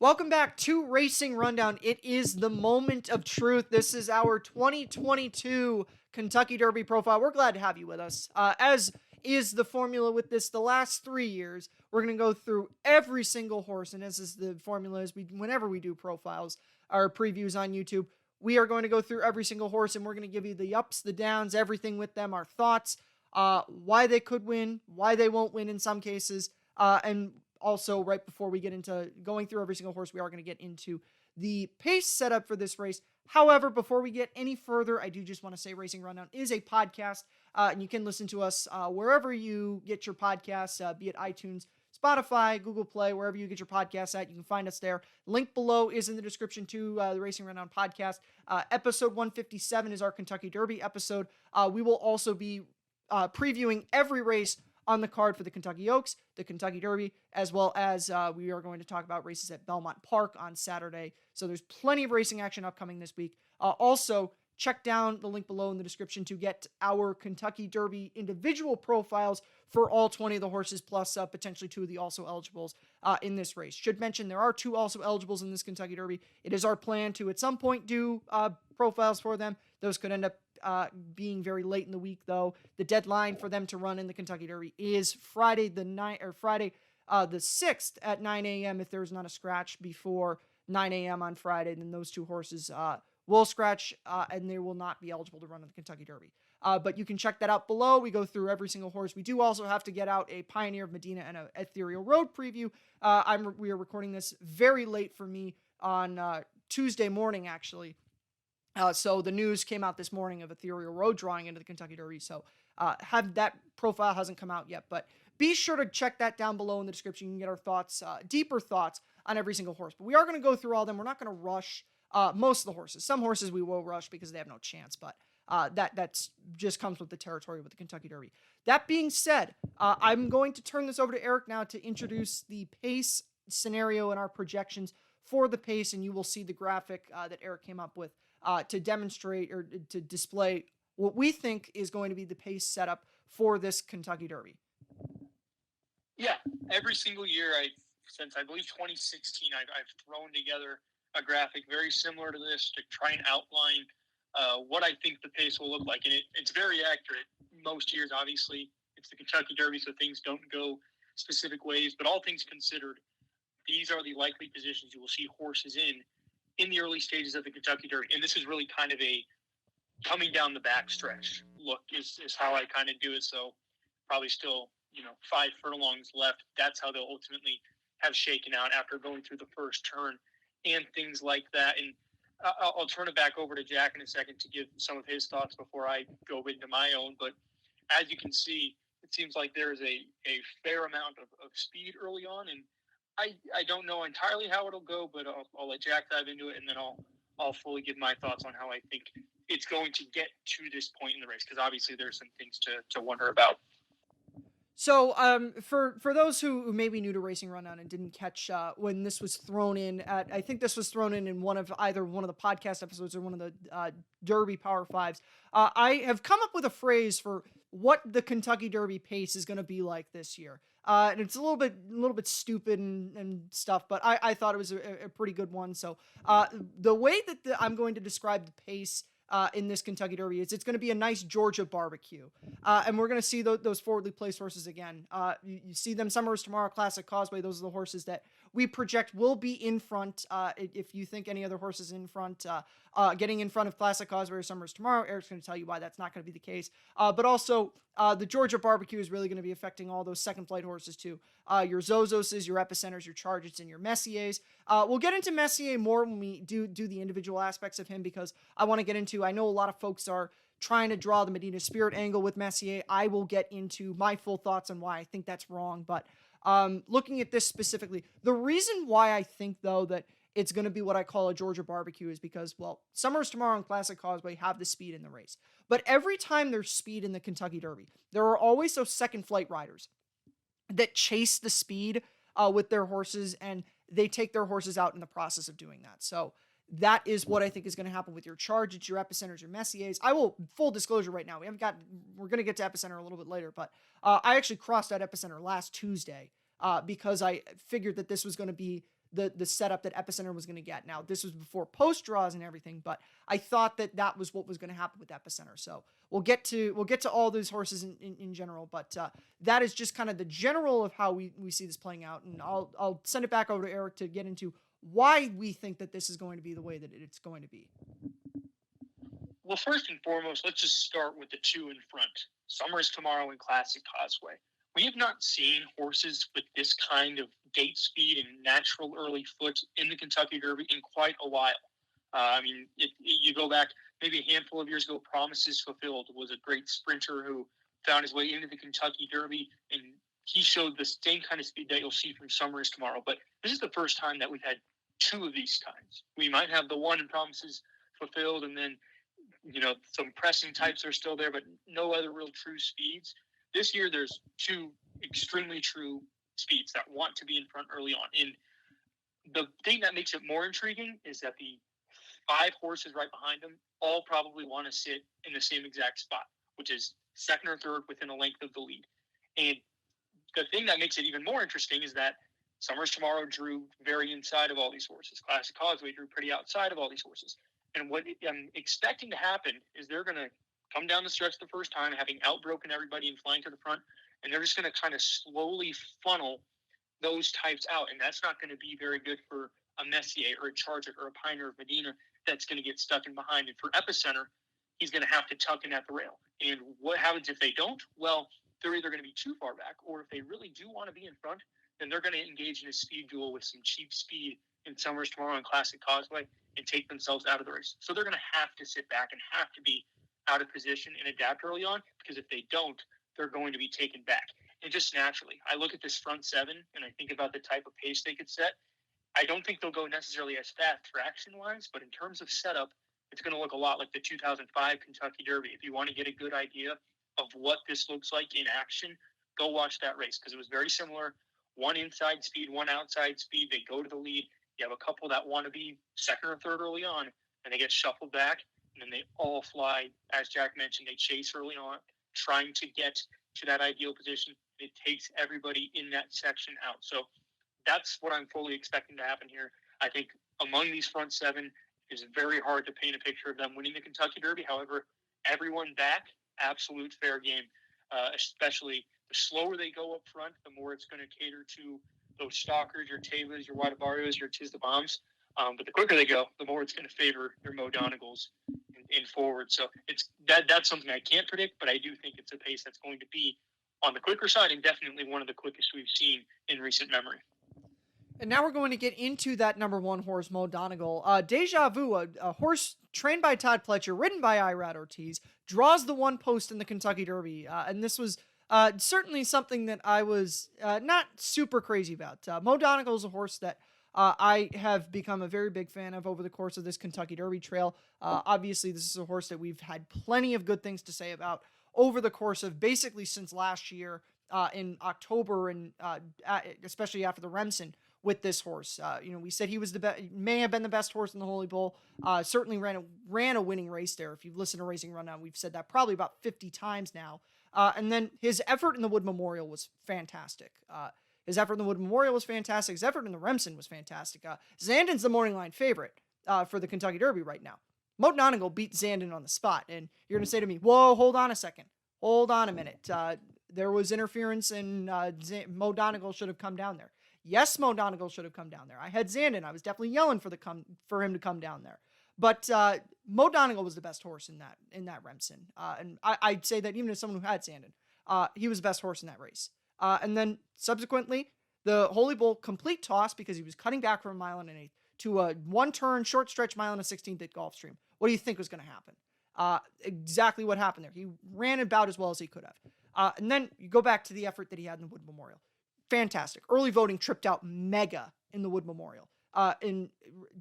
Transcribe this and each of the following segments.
Welcome back to Racing Rundown. It is the moment of truth. This is our 2022 Kentucky Derby profile. We're glad to have you with us. As is the formula with this, the last 3 years, we're going to go through every single horse. And as is the formula, whenever we do profiles or previews on YouTube, we are going to go through every single horse and we're going to give you the ups, the downs, everything with them, our thoughts, why they could win, why they won't win in some cases, and also, right before we get into going through every single horse, we are going to get into the pace setup for this race. However, before we get any further, I do just want to say Racing Rundown is a podcast, and you can listen to us wherever you get your podcasts, be it iTunes, Spotify, Google Play, wherever you get your podcasts at. You can find us there. Link below is in the description to the Racing Rundown podcast. Episode 157 is our Kentucky Derby episode. We will also be previewing every race on the card for the Kentucky Oaks, the Kentucky Derby, as well as we are going to talk about races at Belmont Park on Saturday. So there's plenty of racing action upcoming this week. Also, check down the link below in the description to get our Kentucky Derby individual profiles for all 20 of the horses, plus potentially 2 of the also eligibles in this race. Should mention there are 2 also eligibles in this Kentucky Derby. It is our plan to at some point do profiles for them. Those could end up being very late in the week, though. The deadline for them to run in the Kentucky Derby is Friday the 6th at 9 a.m. If there's not a scratch before 9 a.m. on Friday, then those 2 horses will scratch and they will not be eligible to run in the Kentucky Derby. But you can check that out below. We go through every single horse. We do also have to get out a Pioneer of Medina and an Ethereal Road preview. We are recording this very late for me on Tuesday morning, actually. So the news came out this morning of Ethereal Road drawing into the Kentucky Derby. So that profile hasn't come out yet, but be sure to check that down below in the description. You can get our thoughts, deeper thoughts on every single horse. But we are going to go through all of them. We're not going to rush most of the horses. Some horses we will rush because they have no chance, but that's just comes with the territory with the Kentucky Derby. That being said, I'm going to turn this over to Eric now to introduce the pace scenario and our projections for the pace, and you will see the graphic that Eric came up with to demonstrate or to display what we think is going to be the pace setup for this Kentucky Derby. Yeah, every single year, since I believe 2016, I've thrown together a graphic very similar to this to try and outline what I think the pace will look like. And it's very accurate. Most years, obviously, it's the Kentucky Derby, so things don't go specific ways. But all things considered, these are the likely positions you will see horses in the early stages of the Kentucky Derby. And this is really kind of a coming down the backstretch look is how I kind of do it. So probably still, 5 furlongs left. That's how they'll ultimately have shaken out after going through the first turn and things like that. And I'll turn it back over to Jack in a second to give some of his thoughts before I go into my own. But as you can see, it seems like there is a fair amount of speed early on. And I don't know entirely how it'll go, but I'll let Jack dive into it, and then I'll fully give my thoughts on how I think it's going to get to this point in the race, because obviously there's some things to wonder about. So, for those who may be new to Racing Rundown and didn't catch when this was thrown in I think this was thrown in either one of the podcast episodes or one of the Derby Power Fives. I have come up with a phrase for what the Kentucky Derby pace is going to be like this year. And it's a little bit stupid and stuff, but I thought it was a pretty good one. So, the way that I'm going to describe the pace in this Kentucky Derby is it's going to be a nice Georgia barbecue. And we're going to see those forwardly placed horses again. You see them Summers Tomorrow, Classic, Causeway. Those are the horses that we project will be in front. If you think any other horses in front, getting in front of Classic, Causeway, or Summers Tomorrow, Eric's going to tell you why that's not going to be the case. But also, the Georgia barbecue is really going to be affecting all those second flight horses too. Your Zozoses, your Epicenters, your Chargets, and your Messiers. We'll get into Messier more when we do the individual aspects of him, because I want to get into, I know a lot of folks are trying to draw the Medina Spirit angle with Messier. I will get into my full thoughts on why I think that's wrong, but looking at this specifically, the reason why I think, though, that it's going to be what I call a Georgia barbecue is because, well, Summers Tomorrow and Classic Causeway have the speed in the race. But every time there's speed in the Kentucky Derby, there are always those second flight riders that chase the speed with their horses, and they take their horses out in the process of doing that. So that is what I think is going to happen with your Chargers, your Epicenters, your Messiers. I will, full disclosure right now, we're going to get to Epicenter a little bit later, but I actually crossed out Epicenter last Tuesday because I figured that this was going to be the setup that Epicenter was going to get. Now, this was before post draws and everything, but I thought that was what was going to happen with Epicenter. So we'll get to all those horses in general, but that is just kind of the general of how we see this playing out. And I'll send it back over to Eric to get into why we think that this is going to be the way that it's going to be. Well, first and foremost, let's just start with the two in front. Summer's Tomorrow and Classic Causeway. We have not seen horses with this kind of gate speed and natural early foot in the Kentucky Derby in quite a while. You go back maybe a handful of years ago, Promises Fulfilled was a great sprinter who found his way into the Kentucky Derby, and he showed the same kind of speed that you'll see from Summer's Tomorrow. But this is the first time that we've had two of these times. We might have the one in Promises Fulfilled, and then some pressing types are still there, but no other real true speeds. This year, there's two extremely true speeds that want to be in front early on. And the thing that makes it more intriguing is that the 5 horses right behind them all probably want to sit in the same exact spot, which is second or third within a length of the lead. And the thing that makes it even more interesting is that Summer's Tomorrow drew very inside of all these horses. Classic Causeway drew pretty outside of all these horses. And what I'm expecting to happen is they're going to come down the stretch the first time, having outbroken everybody and flying to the front, and they're just going to kind of slowly funnel those types out. And that's not going to be very good for a Messier or a Charger or a Pioneer of Medina that's going to get stuck in behind. And for Epicenter, he's going to have to tuck in at the rail. And what happens if they don't? Well, they're either going to be too far back, or if they really do want to be in front, then they're going to engage in a speed duel with some cheap speed in Summer's Tomorrow and Classic Causeway and take themselves out of the race. So they're going to have to sit back and have to be out of position and adapt early on, because if they don't, they're going to be taken back. And just naturally, I look at this front 7 and I think about the type of pace they could set. I don't think they'll go necessarily as fast traction-wise, but in terms of setup, it's going to look a lot like the 2005 Kentucky Derby. If you want to get a good idea of what this looks like in action, go watch that race, because it was very similar. One inside speed, one outside speed. They go to the lead. You have a couple that want to be second or third early on, and they get shuffled back, and then they all fly. As Jack mentioned, they chase early on, trying to get to that ideal position. It takes everybody in that section out. So that's what I'm fully expecting to happen here. I think among these front 7, it's very hard to paint a picture of them winning the Kentucky Derby. However, everyone back, absolute fair game, especially the slower they go up front, the more it's going to cater to those stalkers, your Taibas, your White Abarrios, your Tiz the Bombs. But the quicker they go, the more it's going to favor your Mo Donegals in forward. So that's something I can't predict, but I do think it's a pace that's going to be on the quicker side, and definitely one of the quickest we've seen in recent memory. And now we're going to get into that number 1 horse, Mo Donegal. Deja Vu, a horse trained by Todd Pletcher, ridden by Irad Ortiz, draws the 1 post in the Kentucky Derby. And this was certainly something that I was not super crazy about. Mo Donegal is a horse that I have become a very big fan of over the course of this Kentucky Derby trail. Obviously, this is a horse that we've had plenty of good things to say about over the course of basically since last year in October, and especially after the Remsen with this horse. We said he was may have been the best horse in the Holy Bull. Certainly ran a winning race there. If you've listened to Racing Rundown, we've said that probably about 50 times now. And then his effort in the Wood Memorial was fantastic. His effort in the Wood Memorial was fantastic. His effort in the Remsen was fantastic. Zandon's the morning line favorite for the Kentucky Derby right now. Mo Donegal beat Zandon on the spot. And you're going to say to me, whoa, hold on a second. Hold on a minute. There was interference, and Mo Donegal should have come down there. Yes, Mo Donegal should have come down there. I had Zandon. I was definitely yelling for him to come down there. But Mo Donegal was the best horse in that Remsen. And I'd say that even as someone who had Zandon, he was the best horse in that race. And then subsequently, the Holy Bull complete toss because he was cutting back from a 1 1/8 to a 1-turn short stretch 1/16 at Gulfstream. What do you think was going to happen? Exactly what happened there. He ran about as well as he could have. And then you go back to the effort that he had in the Wood Memorial. Fantastic. Early voting tripped out mega in the Wood Memorial. And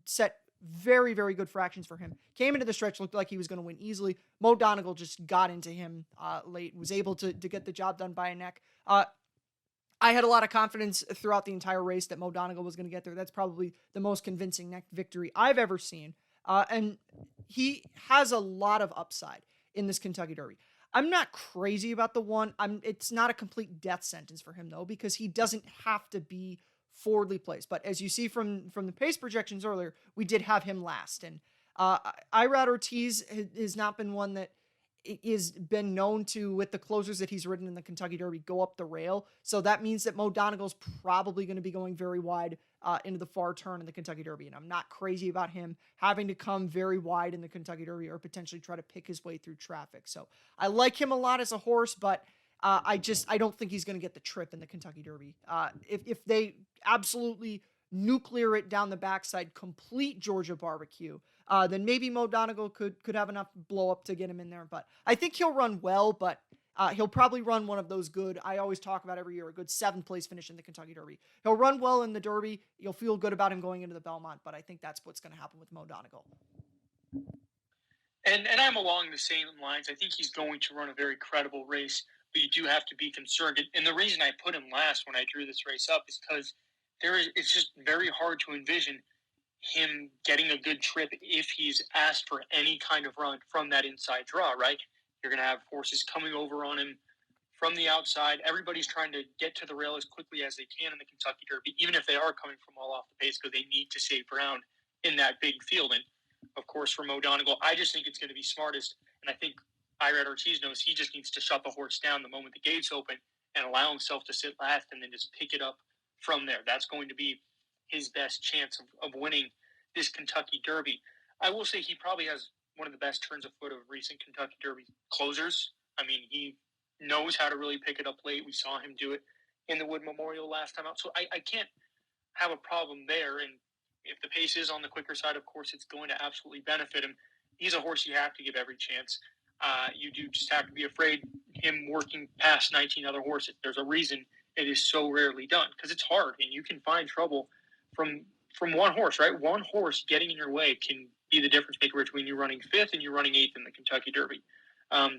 set very, very good fractions for him. Came into the stretch, looked like he was going to win easily. Mo Donegal just got into him late, was able to get the job done by a neck. I had a lot of confidence throughout the entire race that Mo Donegal was going to get there. That's probably the most convincing neck victory I've ever seen. And he has a lot of upside in this Kentucky Derby. I'm not crazy about the 1. It's not a complete death sentence for him, though, because he doesn't have to be forwardly placed. But as you see from the pace projections earlier, we did have him last. And Irad Ortiz has not been one that is been known to, with the closers that he's ridden in the Kentucky Derby, go up the rail. So that means that Mo Donegal's probably going to be going very wide into the far turn in the Kentucky Derby. And I'm not crazy about him having to come very wide in the Kentucky Derby or potentially try to pick his way through traffic. So I like him a lot as a horse, but I don't think he's going to get the trip in the Kentucky Derby. If they absolutely nuclear it down the backside, complete Georgia barbecue, then maybe Mo Donegal could have enough blow up to get him in there. But I think he'll run well, but he'll probably run one of those good, I always talk about every year, a good 7th place finish in the Kentucky Derby. He'll run well in the Derby. You'll feel good about him going into the Belmont, but I think that's what's going to happen with Mo Donegal. And I'm along the same lines. I think he's going to run a very credible race, but you do have to be concerned. And the reason I put him last when I drew this race up is because it's just very hard to envision him getting a good trip if he's asked for any kind of run from that inside draw, right? You're going to have horses coming over on him from the outside. Everybody's trying to get to the rail as quickly as they can in the Kentucky Derby, even if they are coming from all off the pace, because they need to save ground in that big field. And, of course, for Mo Donegal, I just think it's going to be smartest, and I think Irad Ortiz knows he just needs to shut the horse down the moment the gates open and allow himself to sit last and then just pick it up from there. That's going to be his best chance of winning this Kentucky Derby. I will say he probably has one of the best turns of foot of recent Kentucky Derby closers. I mean, he knows how to really pick it up late. We saw him do it in the Wood Memorial last time out. So I can't have a problem there. And if the pace is on the quicker side, of course, it's going to absolutely benefit him. He's a horse you have to give every chance. You do just have to be afraid him working past 19 other horses. There's a reason it is so rarely done, because it's hard, and you can find trouble from one horse, right? One horse getting in your way can be the difference maker between you running 5th and you running 8th in the Kentucky Derby.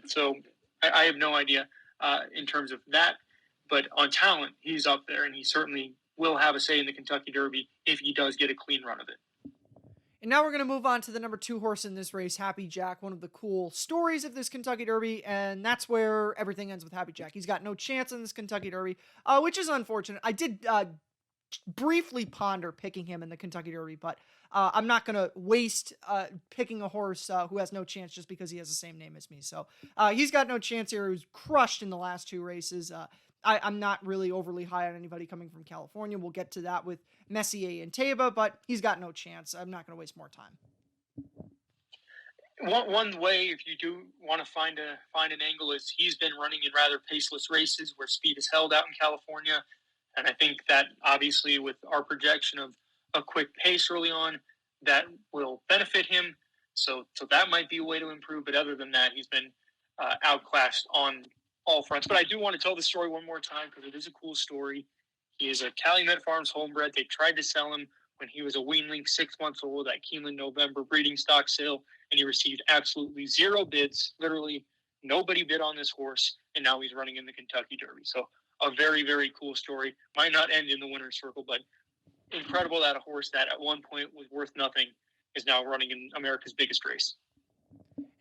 So I have no idea in terms of that, but on talent, he's up there, and he certainly will have a say in the Kentucky Derby if he does get a clean run of it. And now we're going to move on to the number 2 horse in this race, Happy Jack, one of the cool stories of this Kentucky Derby, and that's where everything ends with Happy Jack. He's got no chance in this Kentucky Derby, which is unfortunate. I did briefly ponder picking him in the Kentucky Derby, but I'm not going to waste picking a horse who has no chance just because he has the same name as me. So he's got no chance here. He was crushed in the last 2 races. I'm not really overly high on anybody coming from California. We'll get to that with Messier and Taiba, but he's got no chance. I'm not going to waste more time. One way, if you do want to find an angle, is he's been running in rather paceless races where speed is held out in California. And I think that obviously with our projection of a quick pace early on, that will benefit him. So that might be a way to improve. But other than that, he's been outclassed on all fronts. But I do want to tell the story one more time because it is a cool story. He is a Calumet Farms homebred. They tried to sell him when he was a weanling, 6 months old, at Keeneland November breeding stock sale, and he received absolutely 0 bids. Literally nobody bid on this horse, and now he's running in the Kentucky Derby. So a very, very cool story. Might not end in the winner's circle, but incredible that a horse that at one point was worth nothing is now running in America's biggest race.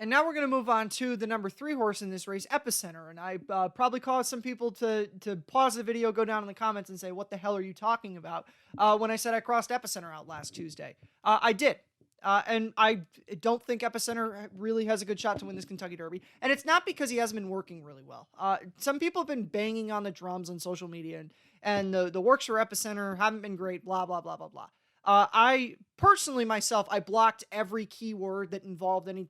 And now we're going to move on to the number 3 horse in this race, Epicenter. And I probably caused some people to pause the video, go down in the comments and say, what the hell are you talking about? When I said I crossed Epicenter out last Tuesday. I did. And I don't think Epicenter really has a good shot to win this Kentucky Derby. And it's not because he hasn't been working really well. Some people have been banging on the drums on social media, and the works for Epicenter haven't been great, blah, blah, blah, blah, blah. I personally, myself, I blocked every keyword that involved anything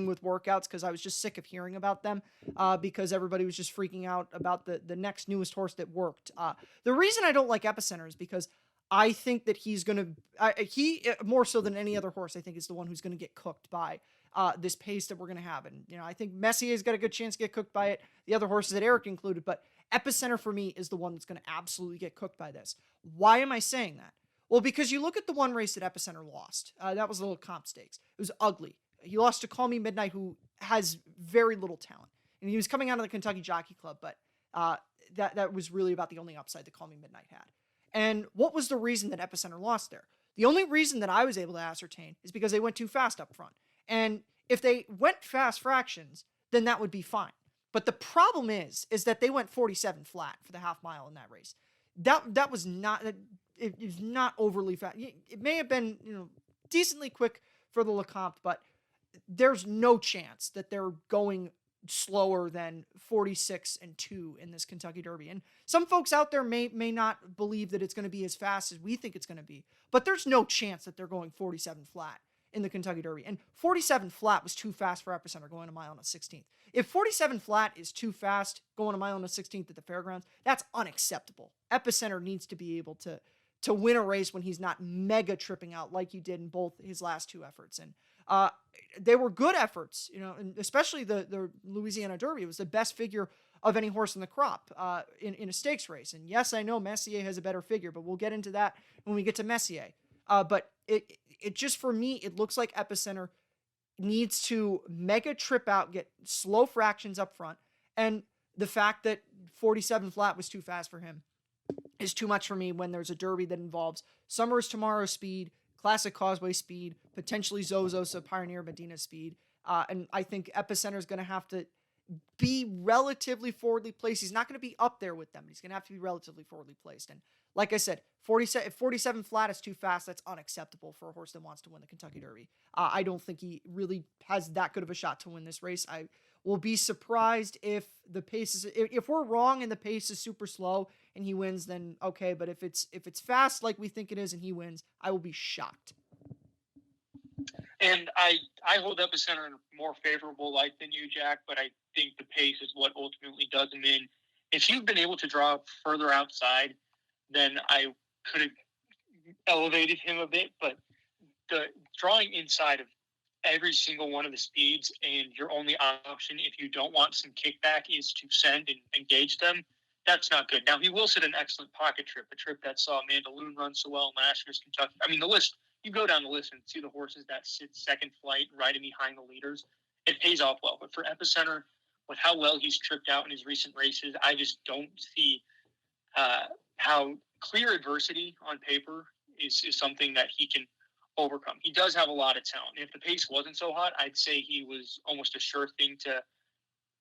with workouts because I was just sick of hearing about them because everybody was just freaking out about the next newest horse that worked. The reason I don't like Epicenter is because I think that he's going to, he more so than any other horse, I think is the one who's going to get cooked by this pace that we're going to have. And, I think Messier's got a good chance to get cooked by it. The other horses that Eric included, but Epicenter for me is the one that's going to absolutely get cooked by this. Why am I saying that? Well, because you look at the one race that Epicenter lost. That was the little comp stakes. It was ugly. He lost to Call Me Midnight, who has very little talent. And he was coming out of the Kentucky Jockey Club, but that was really about the only upside that Call Me Midnight had. And what was the reason that Epicenter lost there? The only reason that I was able to ascertain is because they went too fast up front. And if they went fast fractions, then that would be fine. But the problem is that they went 47 flat for the half mile in that race. That was not... it is not overly fast. It may have been, decently quick for the Lecomte, but there's no chance that they're going slower than 46-2 in this Kentucky Derby. And some folks out there may not believe that it's going to be as fast as we think it's going to be, but there's no chance that they're going 47 flat in the Kentucky Derby. And 47 flat was too fast for Epicenter going a mile on a 16th. If 47 flat is too fast going a mile on a 16th at the fairgrounds, that's unacceptable. Epicenter needs to be able to win a race when he's not mega tripping out like he did in both his last two efforts. And they were good efforts, and especially the Louisiana Derby. It was the best figure of any horse in the crop in a stakes race. And yes, I know Messier has a better figure, but we'll get into that when we get to Messier. But it just, for me, it looks like Epicenter needs to mega trip out, get slow fractions up front. And the fact that 47 flat was too fast for him is too much for me when there's a Derby that involves Summer is Tomorrow speed, Classic Causeway speed, potentially Zozos of Pioneer Medina speed. And I think Epicenter is going to have to be relatively forwardly placed. He's not going to be up there with them. He's going to have to be relatively forwardly placed. And like I said, 47 flat is too fast. That's unacceptable for a horse that wants to win the Kentucky Derby. I don't think he really has that good of a shot to win this race. I will be surprised if the pace is, if we're wrong and the pace is super slow and he wins, then okay. But if it's fast like we think it is and he wins, I will be shocked. And I hold Epicenter in a more favorable light than you, Jack, but I think the pace is what ultimately does him in. If you've been able to draw further outside, then I could have elevated him a bit, but the drawing inside of every single one of the speeds, and your only option if you don't want some kickback is to send and engage them, that's not good. Now, he will set an excellent pocket trip, a trip that saw Amanda Loon run so well in last year's Kentucky. I mean, the list, you go down the list and see the horses that sit second flight right in behind the leaders. It pays off well. But for Epicenter, with how well he's tripped out in his recent races, I just don't see how clear adversity on paper is something that he can overcome. He does have a lot of talent. If the pace wasn't so hot, I'd say he was almost a sure thing to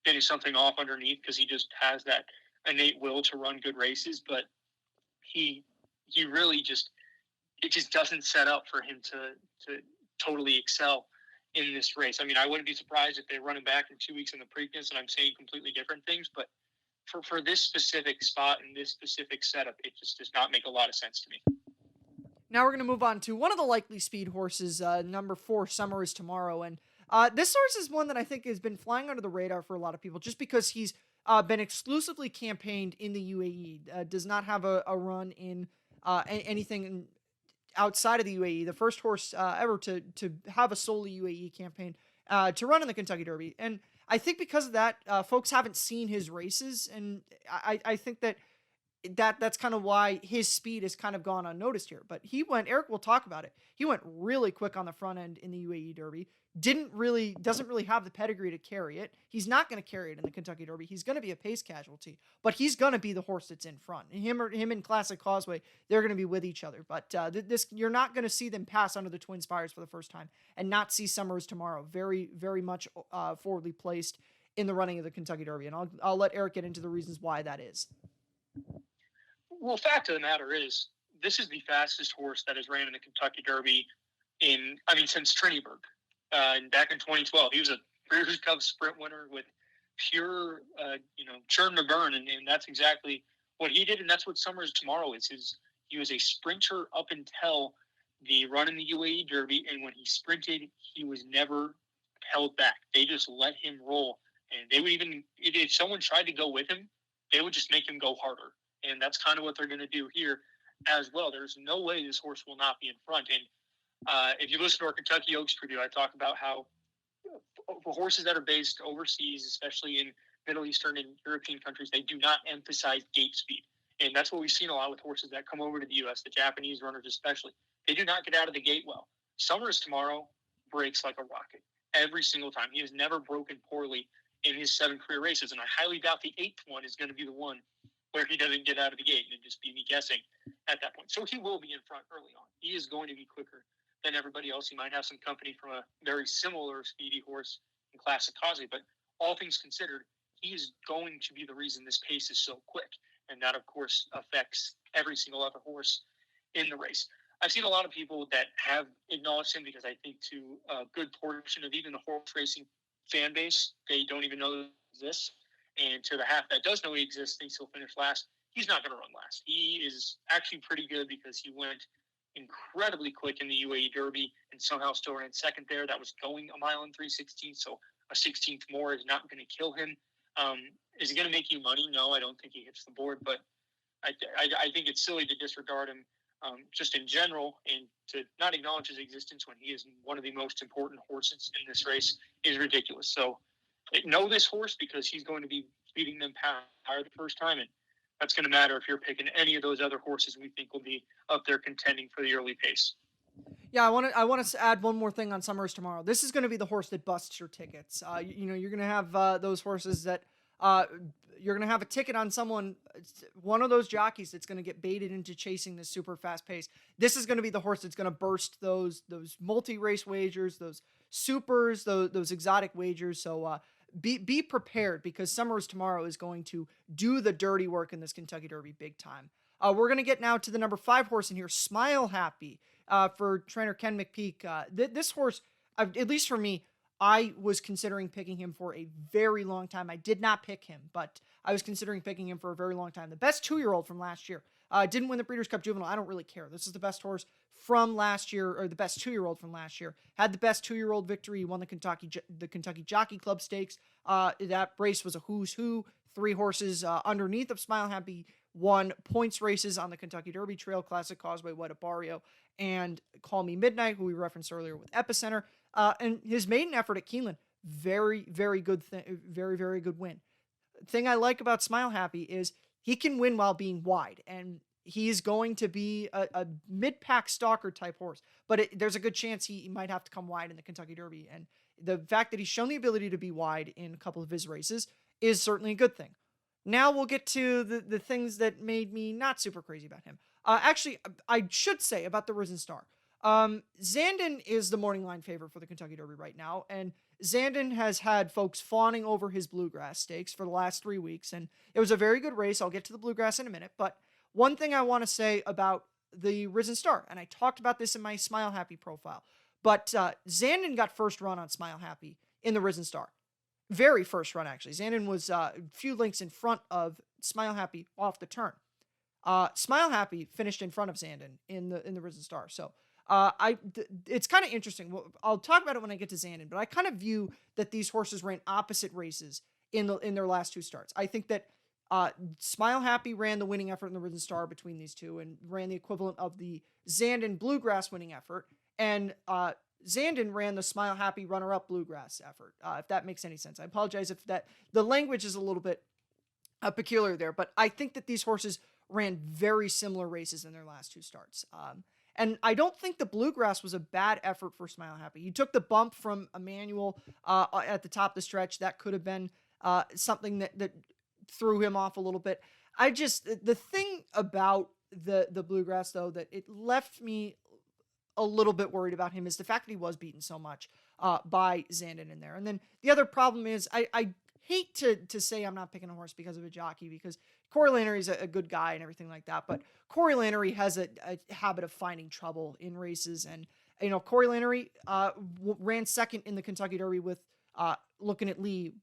finish something off underneath because he just has that innate will to run good races. But he really just, it just doesn't set up for him to totally excel in this race. I mean, I wouldn't be surprised if they run him back in 2 weeks in the Preakness and I'm saying completely different things, but for this specific spot and this specific setup, it just does not make a lot of sense to me. Now we're going to move on to one of the likely speed horses, number 4, Summer is Tomorrow. And this horse is one that I think has been flying under the radar for a lot of people just because he's been exclusively campaigned in the UAE, does not have a run in anything outside of the UAE. The first horse ever to have a solely UAE campaign to run in the Kentucky Derby. And I think because of that, folks haven't seen his races. And I think that's kind of why his speed has kind of gone unnoticed here. But Eric will talk about it. He went really quick on the front end in the UAE Derby. Doesn't really have the pedigree to carry it. He's not going to carry it in the Kentucky Derby. He's going to be a pace casualty, but he's going to be the horse that's in front. And him and Classic Causeway, they're going to be with each other. But you're not going to see them pass under the Twin Spires for the first time and not see Summer is Tomorrow very, very much forwardly placed in the running of the Kentucky Derby. And I'll let Eric get into the reasons why that is. Well, fact of the matter is, this is the fastest horse that has ran in the Kentucky Derby since Trinnyberg. Back in 2012, he was a Breeders' Cup Sprint winner with pure, churn to burn, and that's exactly what he did, and that's what Summer is Tomorrow is. He was a sprinter up until the run in the UAE Derby, and when he sprinted, he was never held back. They just let him roll, and they would even, if someone tried to go with him, they would just make him go harder, and that's kind of what they're going to do here as well. There's no way this horse will not be in front, and if you listen to our Kentucky Oaks preview, I talk about how for horses that are based overseas, especially in Middle Eastern and European countries, they do not emphasize gate speed. And that's what we've seen a lot with horses that come over to the U.S., the Japanese runners especially. They do not get out of the gate well. Summer is Tomorrow breaks like a rocket every single time. He has never broken poorly in his 7 career races, and I highly doubt the 8th one is going to be the one where he doesn't get out of the gate and just be me guessing at that point. So he will be in front early on. He is going to be quicker than everybody else. He might have some company from a very similar speedy horse in Classic Causeway, but all things considered, he is going to be the reason this pace is so quick. And that, of course, affects every single other horse in the race. I've seen a lot of people that have acknowledged him because I think to a good portion of even the horse racing fan base, they don't even know this. And to the half that does know he exists, thinks he'll finish last. He's not going to run last. He is actually pretty good because he went incredibly quick in the UAE Derby and somehow still ran second there. That was going a mile and 3/16, so a 16th more is not going to kill him. Is he going to make you money? No, I don't think he hits the board, but I think it's silly to disregard him just in general, and to not acknowledge his existence when he is one of the most important horses in this race is ridiculous. So know this horse because he's going to be beating them power the first time, and that's going to matter if you're picking any of those other horses we think will be up there contending for the early pace. Yeah, I want to add one more thing on Summers tomorrow. This is going to be the horse that busts your tickets. You're going to have those horses that you're going to have a ticket on one of those jockeys that's going to get baited into chasing this super fast pace. This is going to be the horse that's going to burst those multi-race wagers, those supers, those exotic wagers. So be prepared, because Summers tomorrow is going to do the dirty work in this Kentucky Derby big time. We're going to get now to the number 5 horse in here, Smile Happy, for trainer Ken McPeak. This horse, at least for me, I was considering picking him for a very long time. I did not pick him, but I was considering picking him for a very long time. The best 2-year-old from last year. Didn't win the Breeders' Cup Juvenile. I don't really care. This is the best horse from last year, or the best 2-year-old from last year. Had the best 2-year-old victory. Won the Kentucky Jockey Club Stakes. That race was a who's who. 3 horses underneath of Smile Happy won points races on the Kentucky Derby, Trail Classic, Causeway, Abarrio, and Call Me Midnight, who we referenced earlier with Epicenter. And his maiden effort at Keeneland, very, very good very, very good win. Thing I like about Smile Happy is he can win while being wide, and he's going to be a mid-pack stalker type horse, but there's a good chance he might have to come wide in the Kentucky Derby, and the fact that he's shown the ability to be wide in a couple of his races is certainly a good thing. Now we'll get to the things that made me not super crazy about him. Actually, I should say about the Risen Star. Zandon is the morning line favorite for the Kentucky Derby right now, and Zandon has had folks fawning over his Bluegrass Stakes for the last 3 weeks, and it was a very good race. I'll get to the Bluegrass in a minute, but one thing I want to say about the Risen Star, and I talked about this in my Smile Happy profile, but Zandon got first run on Smile Happy in the Risen Star. Very first run, actually. Zandon was a few lengths in front of Smile Happy off the turn. Smile Happy finished in front of Zandon in the Risen Star. So it's kind of interesting. I'll talk about it when I get to Zandon, but I kind of view that these horses ran opposite races in their last 2 starts. I think that Smile Happy ran the winning effort in the Risen Star between these two, and ran the equivalent of the Zandon Bluegrass winning effort, and Zandon ran the Smile Happy runner-up Bluegrass effort, if that makes any sense. I apologize if the language is a little bit peculiar there, but I think that these horses ran very similar races in their last 2 starts. And I don't think the Bluegrass was a bad effort for Smile Happy. He took the bump from Emmanuel at the top of the stretch. That could have been something that threw him off a little bit. The thing about the Bluegrass, though, that it left me a little bit worried about him is the fact that he was beaten so much by Zandon in there. And then the other problem is I hate to say I'm not picking a horse because of a jockey, because Corey Lanery's a good guy and everything like that, but Corey Lanery has a habit of finding trouble in races, and Corey Lanery ran second in the Kentucky Derby with Looking at Lee,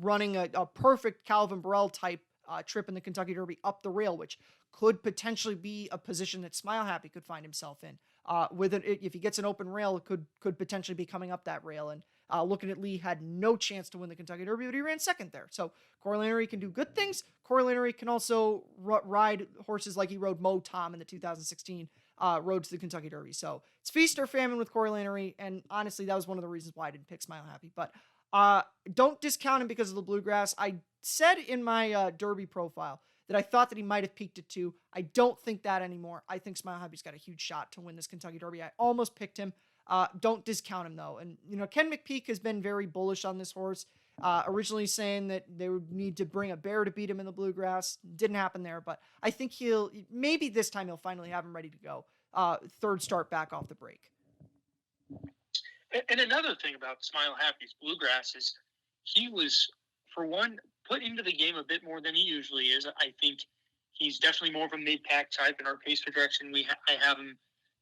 running a perfect Calvin Burrell type trip in the Kentucky Derby up the rail, which could potentially be a position that Smile Happy could find himself in. If he gets an open rail, it could potentially be coming up that rail. And Looking at Lee had no chance to win the Kentucky Derby, but he ran second there. So Corey Lanery can do good things. Corey Lanery can also ride horses like he rode Mo Tom in the 2016 Road to the Kentucky Derby. So it's feast or famine with Corey Lanery, and honestly, that was one of the reasons why I didn't pick Smile Happy. But don't discount him because of the Bluegrass. I said in my Derby profile that I thought that he might have peaked at 2. I don't think that anymore. I think Smile Happy's got a huge shot to win this Kentucky Derby. I almost picked him. Don't discount him, though. And, Ken McPeak has been very bullish on this horse, originally saying that they would need to bring a bear to beat him in the Bluegrass. Didn't happen there, but I think maybe this time he'll finally have him ready to go. 3rd start back off the break. And another thing about Smile Happy's Bluegrass is he was, for one, put into the game a bit more than he usually is. I think He's definitely more of a mid-pack type. In our pace projection, I have him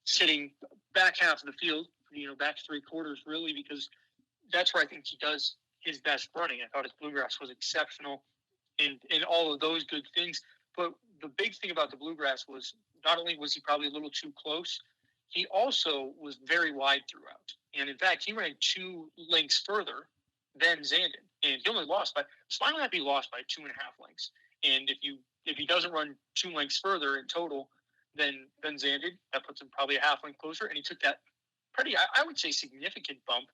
sitting back half of the field, back three quarters, really, because that's where I think he does his best running. I thought his bluegrass was exceptional in all of those good things. But the big thing about the bluegrass was not only was he probably a little too close, he also was very wide throughout. And in fact, he ran 2 lengths further than Zandon. And he only lost by, Spinal Happy lost by 2.5 lengths. And if he doesn't run 2 lengths further in total than Zandon, that puts him probably a half length closer. And he took that pretty, I would say, significant bump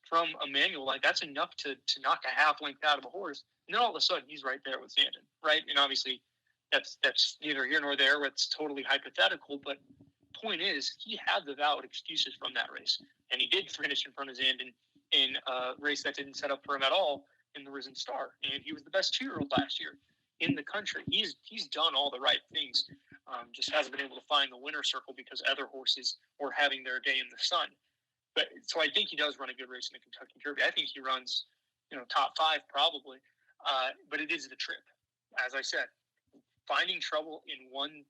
from a manual. Like, that's enough to knock a half length out of a horse. And then all of a sudden, he's right there with Zandon, right? And obviously, that's neither here nor there. It's totally hypothetical. But point is, he had the valid excuses from that race. And he did finish in front of Zandon in a race that didn't set up for him at all in the Risen Star. And he was the best 2-year-old last year in the country. He's done all the right things. Just hasn't been able to find the winner's circle because other horses were having their day in the sun. But so I think he does run a good race in the Kentucky Derby. I think he runs, top 5 probably. But it is the trip. As I said, finding trouble in one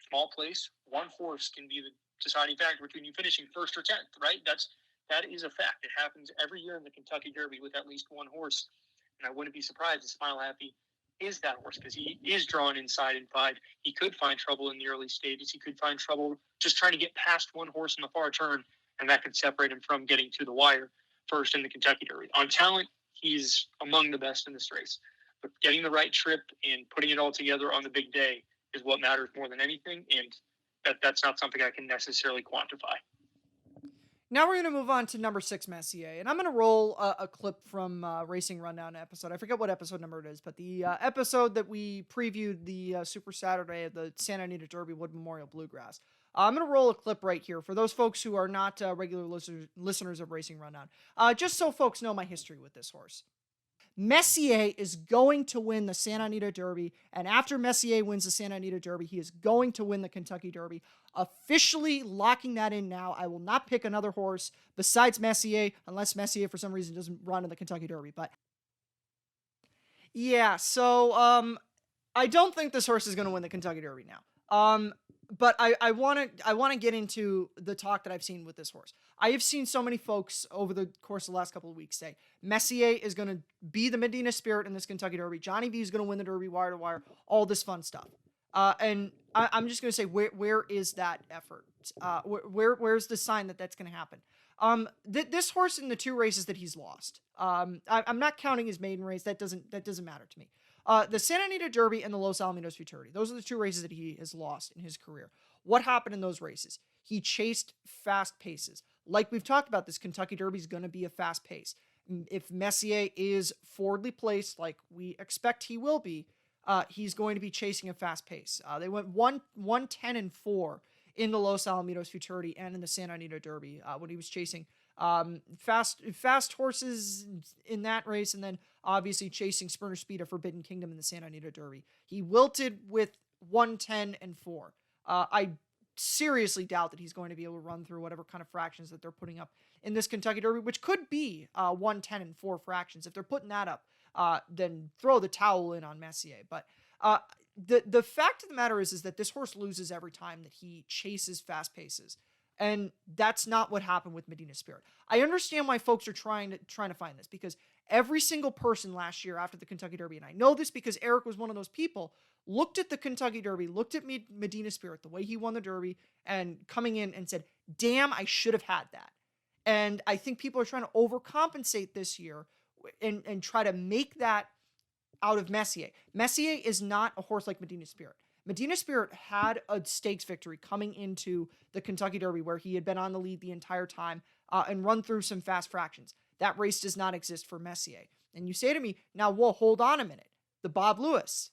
small place, one horse can be the deciding factor between you finishing 1st or 10th, right? That is a fact. It happens every year in the Kentucky Derby with at least one horse. And I wouldn't be surprised if Smile Happy is that horse, because he is drawn inside in 5. He could find trouble in the early stages. He could find trouble just trying to get past one horse in the far turn, and that could separate him from getting to the wire first in the Kentucky Derby. On talent, he's among the best in this race. But getting the right trip and putting it all together on the big day is what matters more than anything, and that's not something I can necessarily quantify. Now we're going to move on to number 6, Messier, and I'm going to roll a clip from Racing Rundown episode. I forget what episode number it is, but the episode that we previewed the Super Saturday of the Santa Anita Derby Wood Memorial Bluegrass. I'm going to roll a clip right here for those folks who are not regular listeners of Racing Rundown, just so folks know my history with this horse. Messier is going to win the Santa Anita Derby, and after Messier wins the Santa Anita Derby, he is going to win the Kentucky Derby. Officially locking that in now. I will not pick another horse besides Messier, unless Messier for some reason doesn't run in the Kentucky Derby. But yeah, so I don't think this horse is going to win the Kentucky Derby now. But I want to get into the talk that I've seen with this horse. I have seen so many folks over the course of the last couple of weeks say Messier is going to be the Medina Spirit in this Kentucky Derby. Johnny V is going to win the Derby wire to wire. All this fun stuff. And I'm just going to say, where is that effort? Where's the sign that that's going to happen? This horse in the 2 races that he's lost. I'm not counting his maiden race. That doesn't matter to me. The Santa Anita Derby and the Los Alamitos Futurity. Those are the 2 races that he has lost in his career. What happened in those races? He chased fast paces. Like we've talked about, this Kentucky Derby is going to be a fast pace. If Messier is forwardly placed, like we expect he will be, he's going to be chasing a fast pace. They went 1:10-4 in the Los Alamitos Futurity and in the Santa Anita Derby when he was chasing fast horses in that race, and then obviously chasing Sprinter Speed of Forbidden Kingdom in the Santa Anita Derby. He wilted with 1:10-4. I seriously doubt that he's going to be able to run through whatever kind of fractions that they're putting up in this Kentucky Derby, which could be 1:10-4 fractions. If they're putting that up, then throw the towel in on Messier. But the fact of the matter is that this horse loses every time that he chases fast paces. And that's not what happened with Medina Spirit. I understand why folks are trying to find this, because every single person last year after the Kentucky Derby, and I know this because Eric was one of those people, looked at the Kentucky Derby, looked at Medina Spirit, the way he won the Derby, and coming in and said, damn, I should have had that. And I think people are trying to overcompensate this year and try to make that out of Messier. Messier is not a horse like Medina Spirit. Medina Spirit had a stakes victory coming into the Kentucky Derby where he had been on the lead the entire time and run through some fast fractions. That race does not exist for Messier. And you say to me, now, whoa, hold on a minute. The Bob Lewis.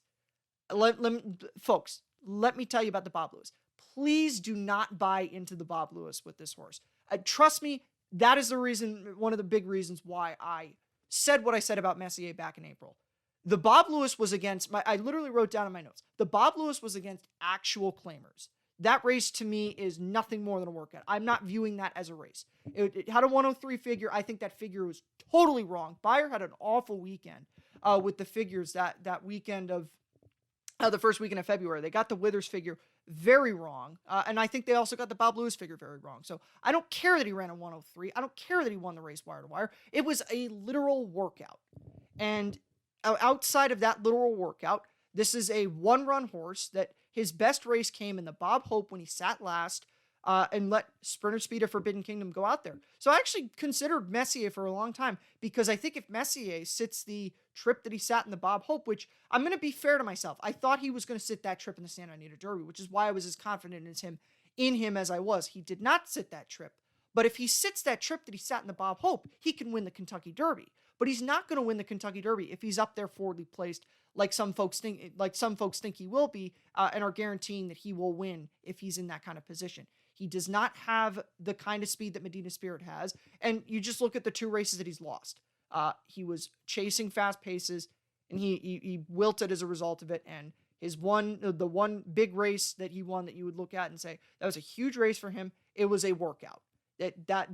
Folks, let me tell you about the Bob Lewis. Please do not buy into the Bob Lewis with this horse. Trust me, that is the reason, one of the big reasons why I said what I said about Messier back in April. The Bob Lewis was against, I literally wrote down in my notes, the Bob Lewis was against actual claimers. That race to me is nothing more than a workout. I'm not viewing that as a race. It had a 103 figure. I think that figure was totally wrong. Beyer had an awful weekend with the figures that weekend of the first weekend of February. They got the Withers figure very wrong. And I think they also got the Bob Lewis figure very wrong. So I don't care that he ran a 103. I don't care that he won the race wire to wire. It was a literal workout. And outside of that literal workout, this is a one-run horse that his best race came in the Bob Hope when he sat last and let Sprinter Speed of Forbidden Kingdom go out there. So I actually considered Messier for a long time because I think if Messier sits the trip that he sat in the Bob Hope, which I'm going to be fair to myself, I thought he was going to sit that trip in the Santa Anita Derby, which is why I was as confident in him as I was. He did not sit that trip. But if he sits that trip that he sat in the Bob Hope, he can win the Kentucky Derby. But he's not going to win the Kentucky Derby if he's up there forwardly placed, like some folks think he will be, and are guaranteeing that he will win if he's in that kind of position. He does not have the kind of speed that Medina Spirit has, and you just look at the 2 races that he's lost. He was chasing fast paces, and he wilted as a result of it. And the one big race that he won that you would look at and say that was a huge race for him. It was a workout. That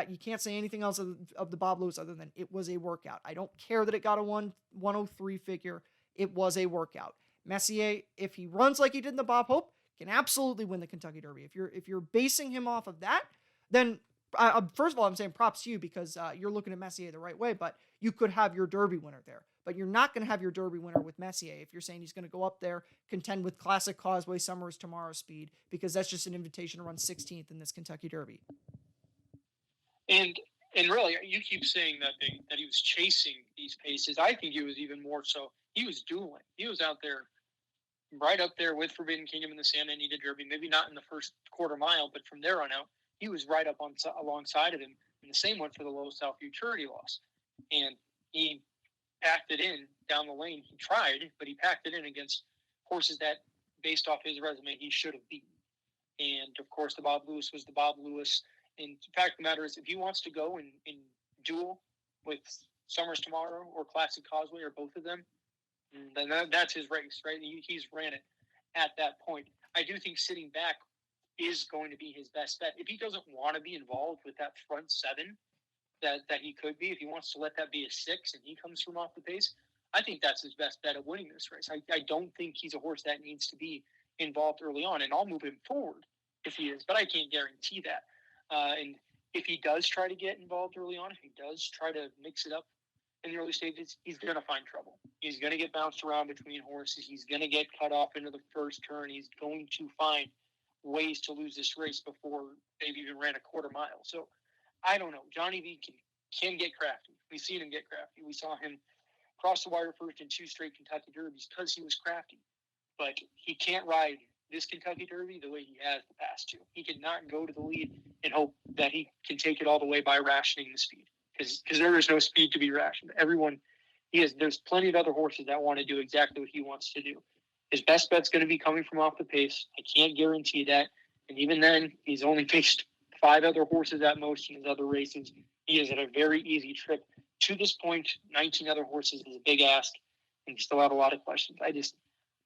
you can't say anything else of the Bob Lewis other than it was a workout. I don't care that it got a 103 figure. It was a workout. Messier, if he runs like he did in the Bob Hope, can absolutely win the Kentucky Derby. If you're basing him off of that, then first of all, I'm saying props to you because you're looking at Messier the right way, but you could have your Derby winner there. But you're not going to have your Derby winner with Messier if you're saying he's going to go up there, contend with Classic Causeway, Summers, Tomorrow Speed, because that's just an invitation to run 16th in this Kentucky Derby. And really, you keep saying that he was chasing these paces. I think he was even more so. He was dueling. He was out there, right up there with Forbidden Kingdom in the Santa Anita Derby. Maybe not in the first quarter mile, but from there on out, he was right up alongside of him. And the same went for the Low South Futurity loss. And he packed it in down the lane. He tried, but he packed it in against horses that, based off his resume, he should have beaten. And of course, the Bob Lewis was the Bob Lewis. And the fact of the matter is, if he wants to go and duel with Summers Tomorrow or Classic Causeway or both of them, then that's his race, right? He's ran it at that point. I do think sitting back is going to be his best bet. If he doesn't want to be involved with that front 7 that he could be, if he wants to let that be a 6 and he comes from off the pace, I think that's his best bet at winning this race. I don't think he's a horse that needs to be involved early on, and I'll move him forward if he is, but I can't guarantee that. And if he does try to get involved early on, if he does try to mix it up in the early stages, he's going to find trouble. He's going to get bounced around between horses. He's going to get cut off into the first turn. He's going to find ways to lose this race before they've even ran a quarter mile. So I don't know. Johnny V can get crafty. We've seen him get crafty. We saw him cross the wire first in 2 straight Kentucky Derbies because he was crafty. But he can't ride this Kentucky Derby the way he has the past 2. He cannot go to the lead and hope that he can take it all the way by rationing the speed, because there is no speed to be rationed. There's plenty of other horses that want to do exactly what he wants to do. His best bet's going to be coming from off the pace. I can't guarantee that. And even then, he's only faced 5 other horses at most in his other races. He is at a very easy trip. To this point, 19 other horses is a big ask, and still have a lot of questions.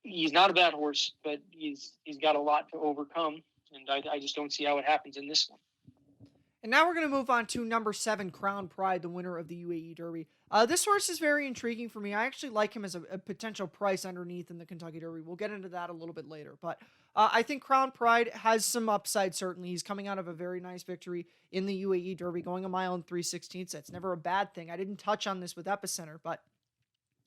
He's not a bad horse, but he's got a lot to overcome, and I just don't see how it happens in this one. And now we're going to move on to number 7, Crown Pride, the winner of the UAE Derby. This horse is very intriguing for me. I actually like him as a potential price underneath in the Kentucky Derby. We'll get into that a little bit later. But I think Crown Pride has some upside, certainly. He's coming out of a very nice victory in the UAE Derby, going 1 mile and 3/16. That's never a bad thing. I didn't touch on this with Epicenter, but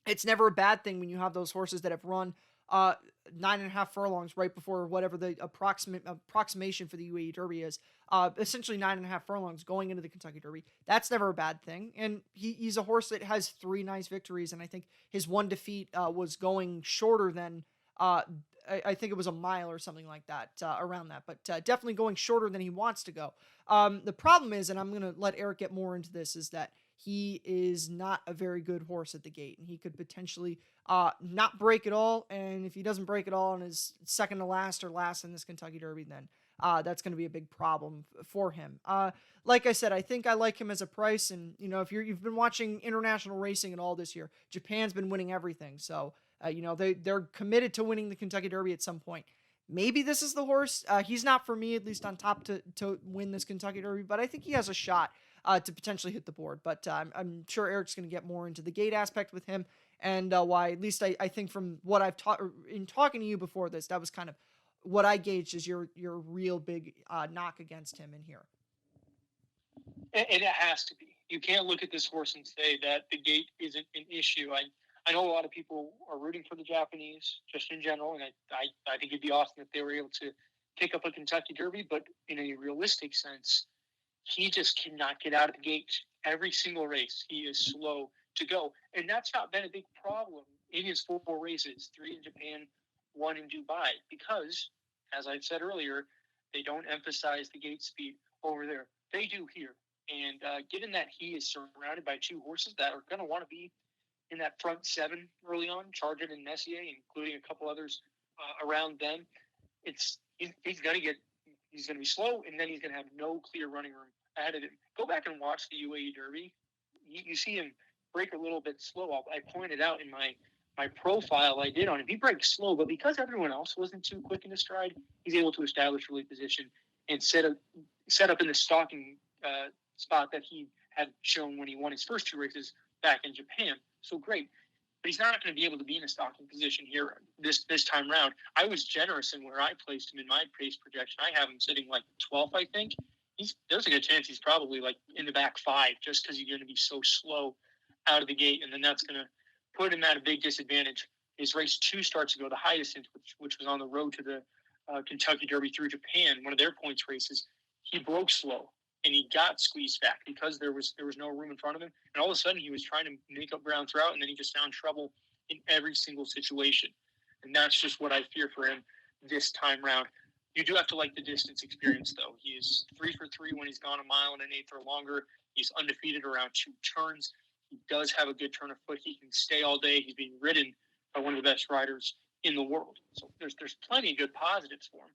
it's never a bad thing when you have those horses that have run 9.5 furlongs right before whatever the approximation for the UAE Derby is. Essentially 9.5 furlongs going into the Kentucky Derby. That's never a bad thing. And he's a horse that has 3 nice victories. And I think his one defeat was going shorter than, I think it was a mile or something like that, around that. But definitely going shorter than he wants to go. The problem is, and I'm going to let Eric get more into this, is that he is not a very good horse at the gate, and he could potentially not break it all. And if he doesn't break it all and is second to last or last in this Kentucky Derby, then that's going to be a big problem for him. Like I said, I think I like him as a price. And, if you've been watching international racing at all this year, Japan's been winning everything. So, they're committed to winning the Kentucky Derby at some point. Maybe this is the horse. He's not for me, at least on top to win this Kentucky Derby, but I think he has a shot to potentially hit the board. But I'm sure Eric's going to get more into the gate aspect with him and why, at least I think from what I've taught in talking to you before this, that was kind of what I gauged as your real big knock against him in here. And it has to be. You can't look at this horse and say that the gate isn't an issue. I know a lot of people are rooting for the Japanese just in general, and I think it'd be awesome if they were able to pick up a Kentucky Derby, but in a realistic sense, he just cannot get out of the gate. Every single race, he is slow to go. And that's not been a big problem in his 4 races, 3 in Japan, 1 in Dubai, because, as I've said earlier, they don't emphasize the gate speed over there. They do here. And given that he is surrounded by 2 horses that are going to want to be in that front 7 early on, Charge It and Messier, including a couple others around them, he's going to be slow, and then he's going to have no clear running room ahead of him. Go back and watch the UAE Derby. You see him break a little bit slow. I pointed out in my profile I did on him. He breaks slow, but because everyone else wasn't too quick in his stride, he's able to establish early position and set up in the stalking spot that he had shown when he won his first 2 races back in Japan. So great. But he's not going to be able to be in a stalking position here this time round. I was generous in where I placed him in my pace projection. I have him sitting like 12th, I think. There's a good chance he's probably like in the back 5 just because he's going to be so slow out of the gate, and then that's going to put him at a big disadvantage. His race 2 starts ago, the high distance, which was on the road to the Kentucky Derby through Japan, one of their points races. He broke slow, and he got squeezed back because there was no room in front of him. And all of a sudden, he was trying to make up ground throughout, and then he just found trouble in every single situation. And that's just what I fear for him this time round. You do have to like the distance experience, though. He is 3 for 3 when he's gone 1 1/8 or longer. He's undefeated around 2 turns. He does have a good turn of foot. He can stay all day. He's being ridden by one of the best riders in the world. So there's plenty of good positives for him.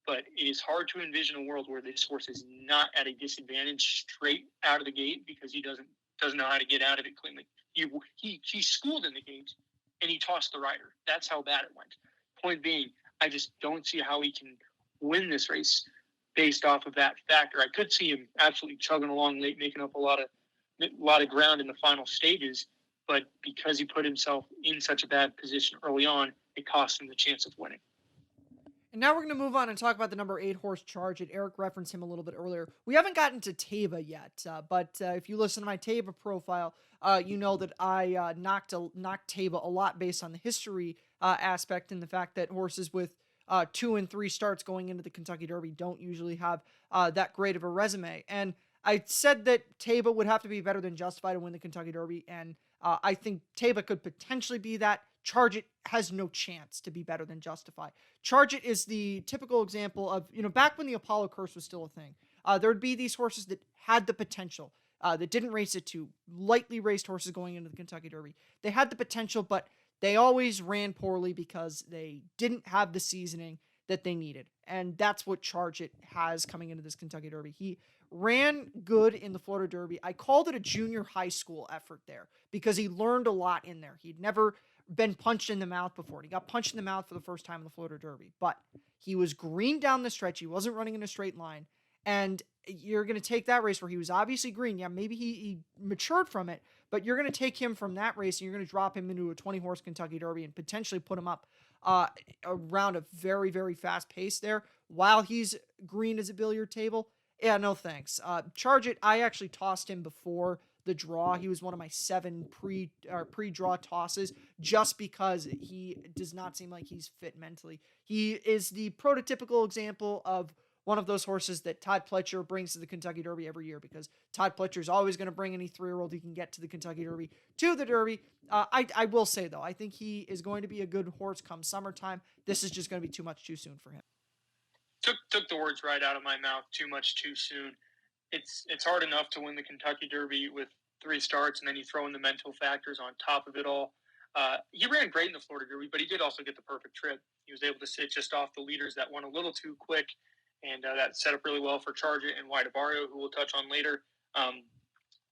But it is hard to envision a world where this horse is not at a disadvantage straight out of the gate because he doesn't know how to get out of it cleanly. He schooled in the gate, and he tossed the rider. That's how bad it went. Point being, I just don't see how he can win this race based off of that factor. I could see him absolutely chugging along late, making up a lot of ground in the final stages, but because he put himself in such a bad position early on, it cost him the chance of winning. And now we're going to move on and talk about the number 8 horse, Charge It. Eric referenced him a little bit earlier. We haven't gotten to Taiba yet, but if you listen to my Taiba profile, you know that I knocked Taiba a lot based on the history aspect and the fact that horses with 2 and 3 starts going into the Kentucky Derby don't usually have that great of a resume. And I said that Taiba would have to be better than Justified to win the Kentucky Derby, and I think Taiba could potentially be that. Charge It has no chance to be better than Justify. Charge It is the typical example of, back when the Apollo Curse was still a thing, there would be these horses that had the potential, that didn't race it to lightly raced horses going into the Kentucky Derby. They had the potential, but they always ran poorly because they didn't have the seasoning that they needed. And that's what Charge It has coming into this Kentucky Derby. He ran good in the Florida Derby. I called it a junior high school effort there because he learned a lot in there. He'd never been punched in the mouth before. He got punched in the mouth for the first time in the Florida Derby, but he was green down the stretch. He wasn't running in a straight line. And you're going to take that race where he was obviously green. Yeah, maybe he matured from it, but you're going to take him from that race and you're going to drop him into a 20-horse Kentucky Derby and potentially put him up around a very, very fast pace there while he's green as a billiard table. Yeah, no thanks. Charge It, I actually tossed him before the draw. He was one of my 7 pre-draw tosses just because he does not seem like he's fit mentally. He is the prototypical example of one of those horses that Todd Pletcher brings to the Kentucky Derby every year because Todd Pletcher is always going to bring any 3-year-old he can get to the Kentucky Derby to the Derby. I will say, though, I think he is going to be a good horse come summertime. This is just going to be too much too soon for him. Took the words right out of my mouth. Too much too soon. It's hard enough to win the Kentucky Derby with 3 starts, and then you throw in the mental factors on top of it all. He ran great in the Florida Derby, but he did also get the perfect trip. He was able to sit just off the leaders that went a little too quick, and that set up really well for Charge It and White Abarrio, who we'll touch on later.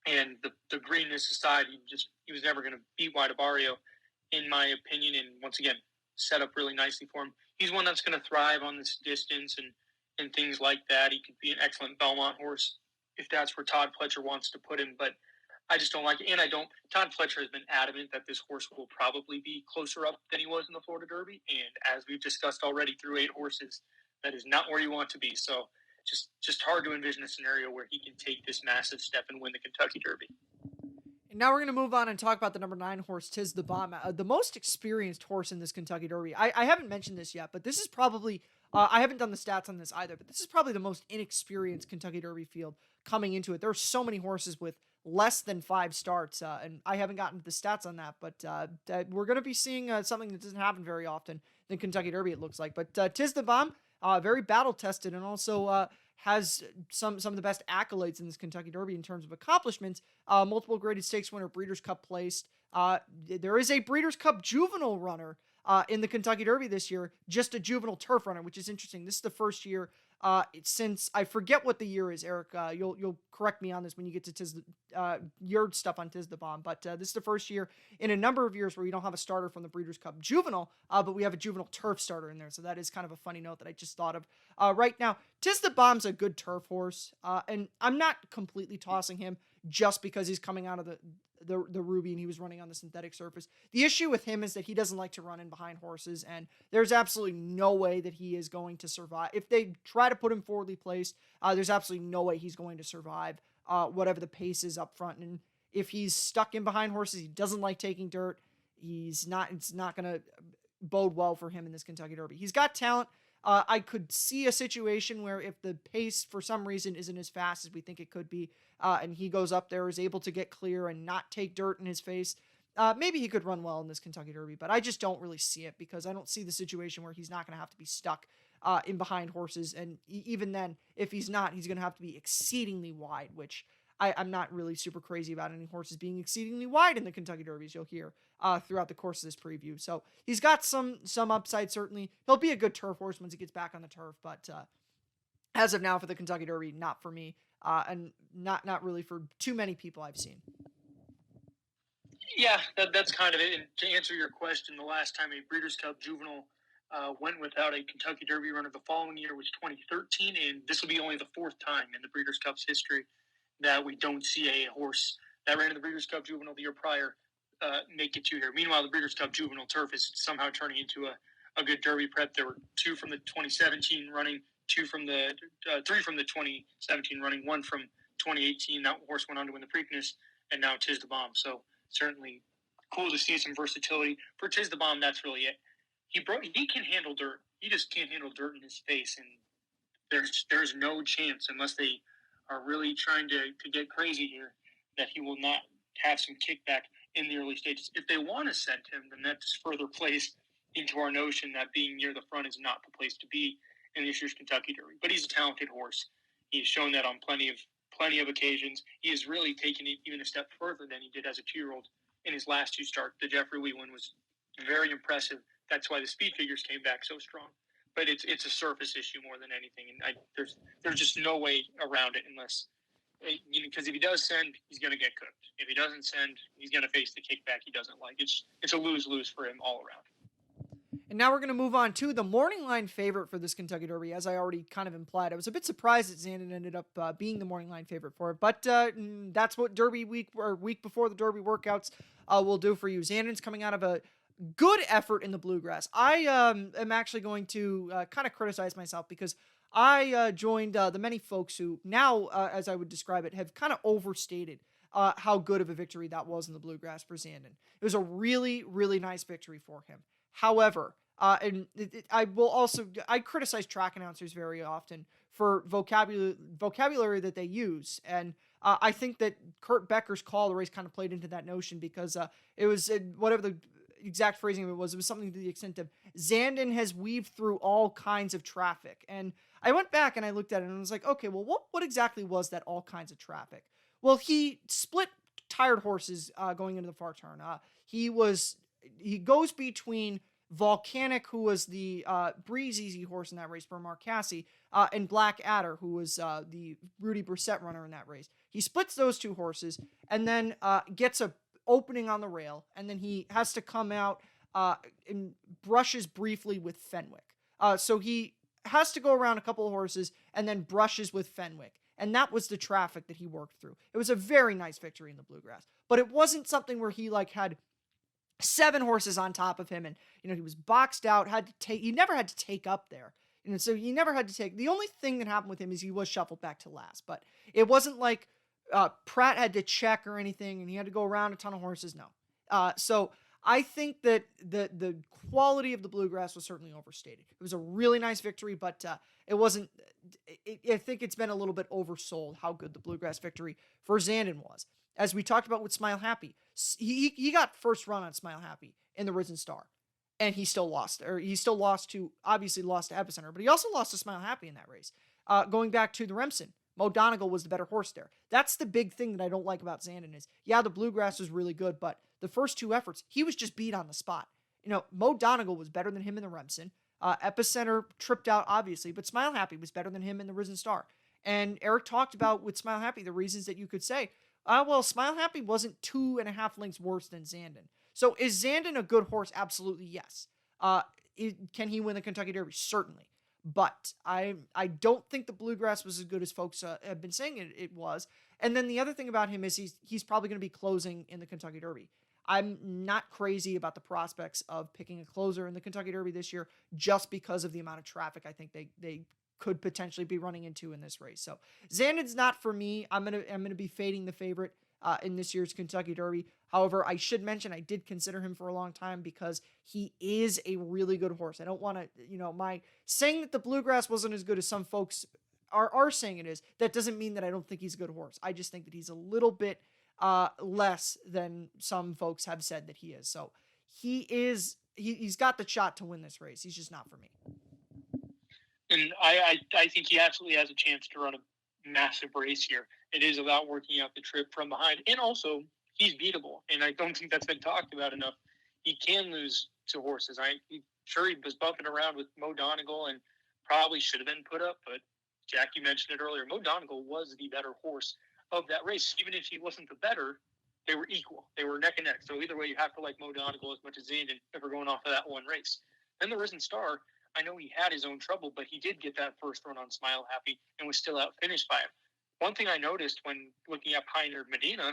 And the greenness aside, he was never going to beat White Abarrio, in my opinion, and once again, set up really nicely for him. He's one that's going to thrive on this distance and things like that. He could be an excellent Belmont horse if that's where Todd Pletcher wants to put him. But I just don't like it. And I don't. Todd Fletcher has been adamant that this horse will probably be closer up than he was in the Florida Derby. And as we've discussed already through 8 horses, that is not where you want to be. So just hard to envision a scenario where he can take this massive step and win the Kentucky Derby. And now we're going to move on and talk about the number 9 horse, Tiz the Bomb, the most experienced horse in this Kentucky Derby. I haven't mentioned this yet, but this is probably, I haven't done the stats on this either, but this is probably the most inexperienced Kentucky Derby field coming into it. There are so many horses with less than 5 starts, and I haven't gotten to the stats on that, but we're going to be seeing something that doesn't happen very often in Kentucky Derby, it looks like. But Tiz the Bomb, very battle-tested, and also has some of the best accolades in this Kentucky Derby in terms of accomplishments. Multiple graded stakes winner, Breeders' Cup placed. There is a Breeders' Cup juvenile runner in the Kentucky Derby this year, just a juvenile turf runner, which is interesting. This is the first year since, I forget what the year is, Eric. You'll correct me on this when you get to your stuff on Tiz the Bomb. But this is the first year in a number of years where we don't have a starter from the Breeders' Cup juvenile, but we have a juvenile turf starter in there. So that is kind of a funny note that I just thought of right now. Tiz the Bomb's a good turf horse, and I'm not completely tossing him just because he's coming out of the Ruby and he was running on the synthetic surface. The issue with him is that he doesn't like to run in behind horses, and there's absolutely no way that he is going to survive. If they try to put him forwardly placed, there's absolutely no way he's going to survive whatever the pace is up front. And if he's stuck in behind horses, he doesn't like taking dirt. It's not going to bode well for him in this Kentucky Derby. He's got talent. I could see a situation where if the pace for some reason isn't as fast as we think it could be, and he goes up there, is able to get clear and not take dirt in his face, maybe he could run well in this Kentucky Derby, but I just don't really see it because I don't see the situation where he's not going to have to be stuck in behind horses. And even then, if he's not, he's going to have to be exceedingly wide, which I'm not really super crazy about any horses being exceedingly wide in the Kentucky Derbies, you'll hear throughout the course of this preview. So he's got some upside, certainly. He'll be a good turf horse once he gets back on the turf, but as of now for the Kentucky Derby, not for me, and not really for too many people I've seen. Yeah, that's kind of it. And to answer your question, the last time a Breeders' Cup juvenile went without a Kentucky Derby runner the following year was 2013, and this will be only the 4th time in the Breeders' Cup's history that we don't see a horse that ran in the Breeders' Cup Juvenile the year prior make it to here. Meanwhile, the Breeders' Cup Juvenile turf is somehow turning into a good Derby prep. There were 2 from the 2017 running, 3 from the 2017 running, 1 from 2018. That horse went on to win the Preakness, and now Tiz the Bomb. So certainly cool to see some versatility. For Tiz the Bomb, that's really it. He can handle dirt. He just can't handle dirt in his face, and there's no chance, unless they are really trying to get crazy here, that he will not have some kickback in the early stages. If they want to send him, then that just further plays into our notion that being near the front is not the place to be in this year's Kentucky Derby. But he's a talented horse. He's shown that on plenty of occasions. He has really taken it even a step further than he did as a 2-year-old in his last 2 starts. The Jeffrey Lee one was very impressive. That's why the speed figures came back so strong. But it's a surface issue more than anything, and there's just no way around it unless, because if he does send, he's going to get cooked. If he doesn't send, he's going to face the kickback he doesn't like. It's a lose-lose for him all around. And now we're going to move on to the morning line favorite for this Kentucky Derby, as I already kind of implied. I was a bit surprised that Zandon ended up being the morning line favorite for it, but that's what Derby week or week before the Derby workouts will do for you. Zandon's coming out of a good effort in the Bluegrass. I am actually going to kind of criticize myself because I joined the many folks who now, as I would describe it, have kind of overstated how good of a victory that was in the Bluegrass for Zandon. It was a really, really nice victory for him. However, I criticize track announcers very often for vocabulary that they use, and I think that Kurt Becker's call of the race kind of played into that notion because it was whatever the exact phrasing of it was something to the extent of Zandon has weaved through all kinds of traffic. And I went back and I looked at it and I was like, okay, well, what exactly was that all kinds of traffic? Well, he split tired horses going into the far turn. He goes between Volcanic, who was the Breeze Easy horse in that race for Mark Casse, and Black Adder, who was the Rudy Brissett runner in that race. He splits those 2 horses and then gets a opening on the rail, and then he has to come out and brushes briefly with Fenwick. So he has to go around a couple of horses and then brushes with Fenwick. and that was the traffic that he worked through. It was a very nice victory in the Bluegrass, but it wasn't something where he like had 7 horses on top of him and he was boxed out, he never had to take up there. So he never had to take. The only thing that happened with him is he was shuffled back to last, but it wasn't like Pratt had to check or anything and he had to go around a ton of horses. No. So I think that the quality of the Bluegrass was certainly overstated. It was a really nice victory, but it wasn't. I think it's been a little bit oversold how good the Bluegrass victory for Zandon was. As we talked about with Smile Happy, he got first run on Smile Happy in the Risen Star, and he still lost. Or he still lost to Epicenter, but he also lost to Smile Happy in that race. Going back to the Remsen, Mo Donegal was the better horse there. That's the big thing that I don't like about Zandon is, yeah, the Bluegrass was really good, but the first 2 efforts, he was just beat on the spot. Mo Donegal was better than him in the Remsen. Epicenter tripped out, obviously, but Smile Happy was better than him in the Risen Star. And Eric talked about with Smile Happy the reasons that you could say, well, Smile Happy wasn't 2.5 lengths worse than Zandon. So is Zandon a good horse? Absolutely, yes. Can he win the Kentucky Derby? Certainly. But I don't think the Bluegrass was as good as folks have been saying it was. And then the other thing about him is he's probably going to be closing in the Kentucky Derby. I'm not crazy about the prospects of picking a closer in the Kentucky Derby this year just because of the amount of traffic I think they could potentially be running into in this race. So Zandon's not for me. I'm gonna be fading the favorite in this year's Kentucky Derby. However, I should mention I did consider him for a long time because he is a really good horse. I don't want to, my saying that the Bluegrass wasn't as good as some folks are saying it is, that doesn't mean that I don't think he's a good horse. I just think that he's a little bit less than some folks have said that he is. So he's got the shot to win this race. He's just not for me. And I think he absolutely has a chance to run a massive race here. It is about working out the trip from behind. And also, he's beatable. And I don't think that's been talked about enough. He can lose to horses. Sure, he was bumping around with Mo Donegal and probably should have been put up. But Jack, you mentioned it earlier. Mo Donegal was the better horse of that race. Even if he wasn't the better, they were equal. They were neck and neck. So either way, you have to like Mo Donegal as much as Zandon if we're going off of that one race. Then the Risen Star, I know he had his own trouble, but he did get that first run on Smile Happy and was still outfinished by him. One thing I noticed when looking at Pioneer of Medina,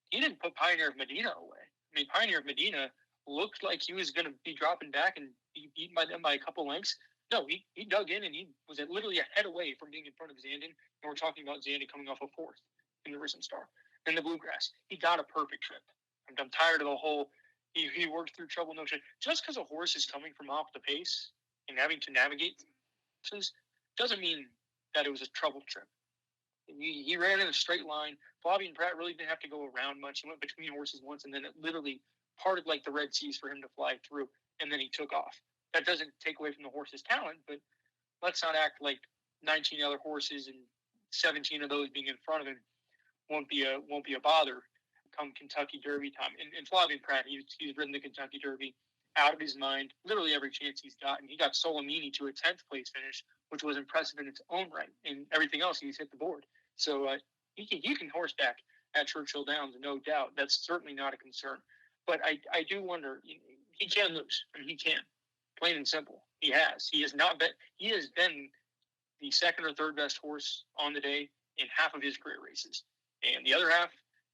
he didn't put Pioneer of Medina away. I mean, Pioneer of Medina looked like he was going to be dropping back and be beaten by them by a couple lengths. No, he dug in and he was literally a head away from being in front of Zandon. And we're talking about Zandon coming off a 4th in the Risen Star. In the Bluegrass, he got a perfect trip. I'm tired of the whole, he worked through trouble notion. Just because a horse is coming from off the pace and having to navigate doesn't mean that it was a trouble trip. He ran in a straight line. Flavien Prat really didn't have to go around much. He went between horses once, and then it literally parted like the Red Seas for him to fly through, and then he took off. That doesn't take away from the horse's talent, but let's not act like 19 other horses and 17 of those being in front of him won't be a bother come Kentucky Derby time. And Flavien Prat, he's ridden the Kentucky Derby out of his mind, literally every chance he's gotten. He got Solomini to a 10th place finish, which was impressive in its own right. And everything else, he's hit the board. So he can horseback at Churchill Downs, no doubt. That's certainly not a concern. But I do wonder, he can lose. I mean, he can. Plain and simple. He has. He has been the second or third best horse on the day in half of his career races. And the other half,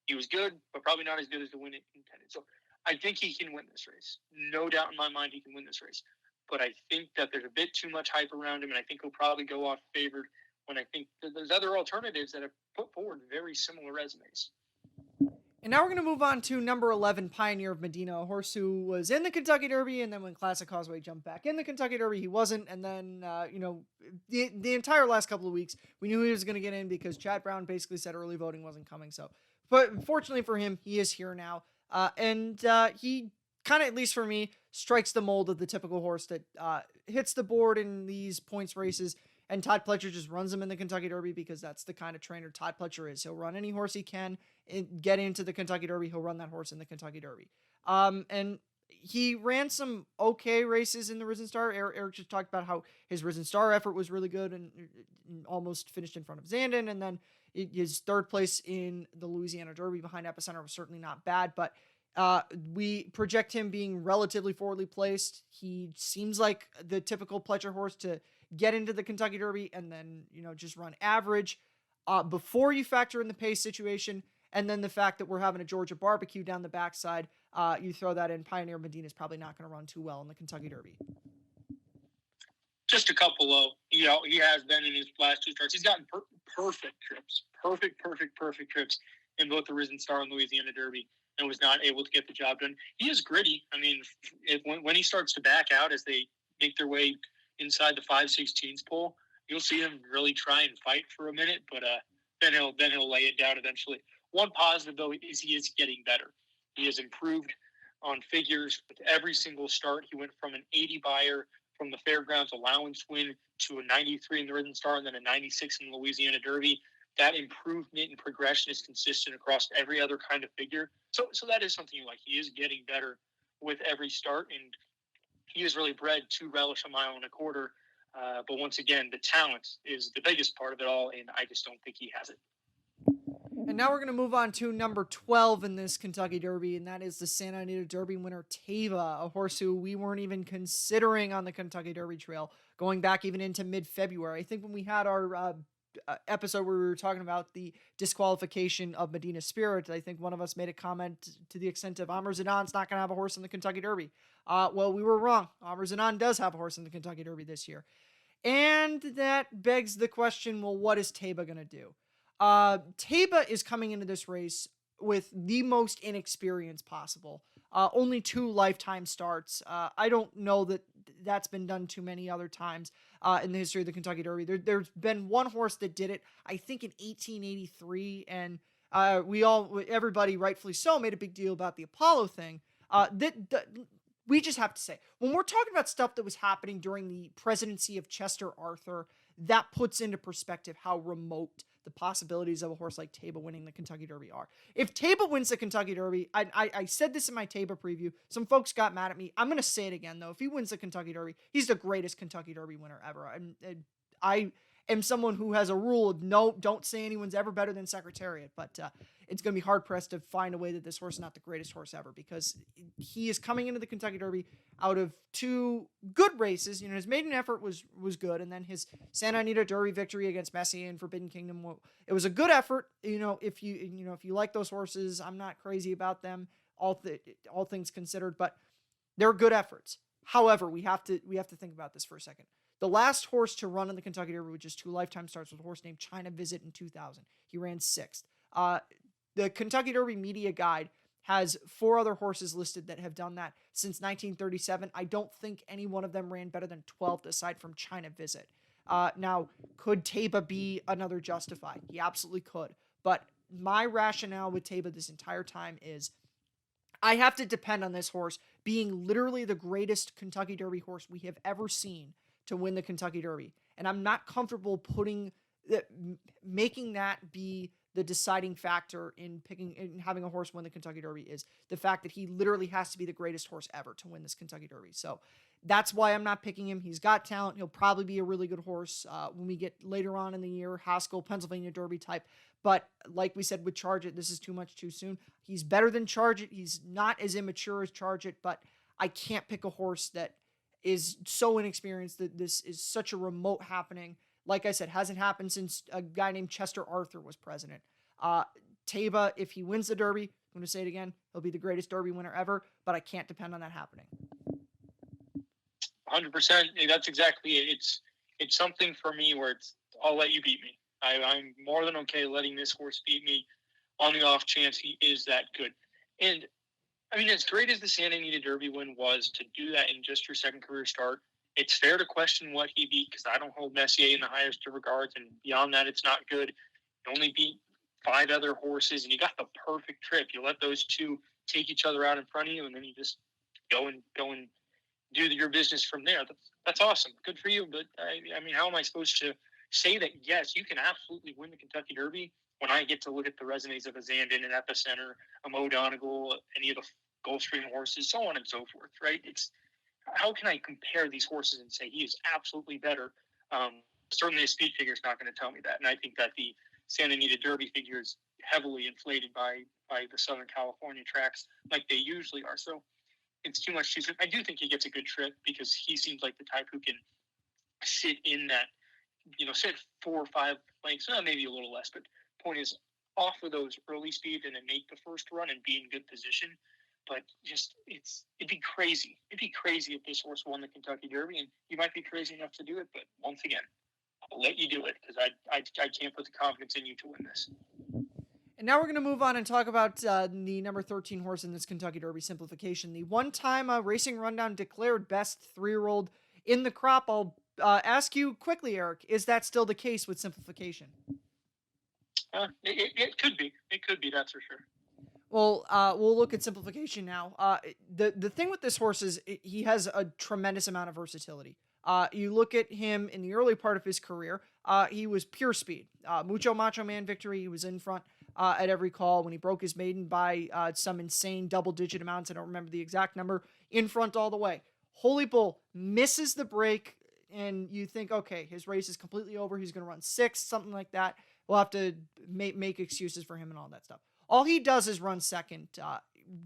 he was good, but probably not as good as the win it intended. So I think he can win this race. No doubt in my mind he can win this race. But I think that there's a bit too much hype around him, and I think he'll probably go off favored when I think there's other alternatives that have put forward very similar resumes. And now we're going to move on to number 11, Pioneer of Medina, a horse who was in the Kentucky Derby, and then when Classic Causeway jumped back in the Kentucky Derby, he wasn't. And then, the entire last couple of weeks, we knew he was going to get in because Chad Brown basically said early voting wasn't coming. So, but fortunately for him, he is here now. And he kind of, at least for me, strikes the mold of the typical horse that hits the board in these points races. And Todd Pletcher just runs him in the Kentucky Derby because that's the kind of trainer Todd Pletcher is. He'll run any horse he can and get into the Kentucky Derby. He'll run that horse in the Kentucky Derby. And he ran some okay races in the Risen Star. Eric just talked about how his Risen Star effort was really good and almost finished in front of Zandon. And then his third place in the Louisiana Derby behind Epicenter was certainly not bad, but we project him being relatively forwardly placed. He seems like the typical Pletcher horse to get into the Kentucky Derby and then, just run average. before you factor in the pace situation, and then the fact that we're having a Georgia barbecue down the backside, you throw that in. Pioneer Medina is probably not going to run too well in the Kentucky Derby. Just a couple low. He has been in his last 2 starts. He's gotten perfect trips, perfect trips in both the Risen Star and Louisiana Derby, and was not able to get the job done. He is gritty. I mean, when he starts to back out as they make their way inside the 5/16 pole, you'll see him really try and fight for a minute, but then he'll lay it down eventually. One positive though is he is getting better. He has improved on figures with every single start. He went from an 80 buyer from the Fairgrounds allowance win to a 93 in the Risen Star and then a 96 in the Louisiana Derby. That improvement and progression is consistent across every other kind of figure. So that is something you like. He is getting better with every start, and he is really bred to relish a mile and a quarter. But once again, the talent is the biggest part of it all, and I just don't think he has it. And now we're going to move on to number 12 in this Kentucky Derby, and that is the Santa Anita Derby winner, Taiba, a horse who we weren't even considering on the Kentucky Derby trail, going back even into mid-February. I think when we had our episode where we were talking about the disqualification of Medina Spirit, I think one of us made a comment to the extent of Amr Zandon's not going to have a horse in the Kentucky Derby. Well, we were wrong. Amr Zandon does have a horse in the Kentucky Derby this year. And that begs the question, well, what is Taiba going to do? Taiba is coming into this race with the most inexperience possible. Only 2 lifetime starts. I don't know that that's been done too many other times in the history of the Kentucky Derby. There's been one horse that did it, I think in 1883, and everybody rightfully so made a big deal about the Apollo thing. We just have to say, when we're talking about stuff that was happening during the presidency of Chester Arthur, that puts into perspective how remote the possibilities of a horse like Taiba winning the Kentucky Derby are. If Taiba wins the Kentucky Derby, I said this in my Taiba preview. Some folks got mad at me. I'm going to say it again, though. If he wins the Kentucky Derby, he's the greatest Kentucky Derby winner ever. I am someone who has a rule of no, don't say anyone's ever better than Secretariat, but it's going to be hard-pressed to find a way that this horse is not the greatest horse ever, because he is coming into the Kentucky Derby out of 2 good races. You know, his maiden effort was good, and then his Santa Anita Derby victory against Messier and Forbidden Kingdom, it was a good effort. You know, if you like those horses, I'm not crazy about them, all things considered, but they're good efforts. However, we have to think about this for a second. The last horse to run in the Kentucky Derby with just 2 lifetime starts was a horse named China Visit in 2000. He ran 6th. The Kentucky Derby Media Guide has 4 other horses listed that have done that since 1937. I don't think any one of them ran better than 12th aside from China Visit. Now, could Taiba be another Justify? He absolutely could. But my rationale with Taiba this entire time is I have to depend on this horse being literally the greatest Kentucky Derby horse we have ever seen to win the Kentucky Derby. And I'm not comfortable making that be the deciding factor in having a horse win the Kentucky Derby, is the fact that he literally has to be the greatest horse ever to win this Kentucky Derby. So that's why I'm not picking him. He's got talent. He'll probably be a really good horse when we get later on in the year, Haskell, Pennsylvania Derby type. But like we said with Charge It, this is too much too soon. He's better than Charge It. He's not as immature as Charge It, but I can't pick a horse that is so inexperienced that this is such a remote happening. Like I said, hasn't happened since a guy named Chester Arthur was president. Taiba, if he wins the Derby, I'm going to say it again, he'll be the greatest Derby winner ever, but I can't depend on that happening. 100%. That's exactly it. It's something for me where I'll let you beat me. I'm more than okay letting this horse beat me on the off chance he is that good. And I mean, as great as the Santa Anita Derby win was, to do that in just your second career start, it's fair to question what he beat, because I don't hold Messier in the highest of regards, and beyond that, it's not good. You only beat 5 other horses, and you got the perfect trip. You let those 2 take each other out in front of you, and then you just go and do your business from there. That's awesome. Good for you. But I mean, how am I supposed to say that, yes, you can absolutely win the Kentucky Derby when I get to look at the resumes of a Zandon, an Epicenter, a Mo Donegal, any of the Gulfstream horses, so on and so forth, right? How can I compare these horses and say he is absolutely better? Certainly a speed figure is not going to tell me that. And I think that the Santa Anita Derby figure is heavily inflated by the Southern California tracks, like they usually are. So it's too much too soon. I do think he gets a good trip, because he seems like the type who can sit in that sit 4 or 5 lengths, maybe a little less, but point is off of those early speed and then make the first run and be in good position. But just it'd be crazy. It'd be crazy if this horse won the Kentucky Derby, and you might be crazy enough to do it. But once again, I'll let you do it because I can't put the confidence in you to win this. And now we're going to move on and talk about the number 13 horse in this Kentucky Derby, Simplification. The one-time Racing Rundown declared best 3-year-old in the crop. I'll ask you quickly, Eric, is that still the case with Simplification? It could be. It could be, that's for sure. Well, we'll look at Simplification now. The thing with this horse is he has a tremendous amount of versatility. You look at him in the early part of his career, he was pure speed. Mucho Macho Man victory, he was in front at every call. When he broke his maiden by some insane double-digit amounts, I don't remember the exact number, in front all the way. Holy Bull misses the break, and you think, okay, his race is completely over. He's going to run 6th, something like that. We'll have to make excuses for him and all that stuff. All he does is run 2nd.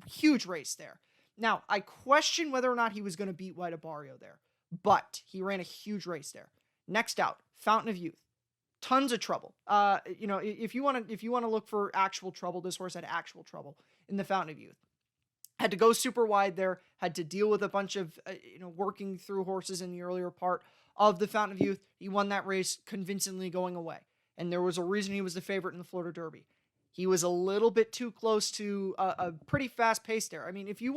Huge race there. Now, I question whether or not he was going to beat White Abarrio there, but he ran a huge race there. Next out, Fountain of Youth. Tons of trouble. If you want to look for actual trouble, this horse had actual trouble in the Fountain of Youth. Had to go super wide there. Had to deal with a bunch of working through horses in the earlier part of the Fountain of Youth. He won that race convincingly going away, and there was a reason he was the favorite in the Florida Derby. He was a little bit too close to a pretty fast pace there. I mean, if you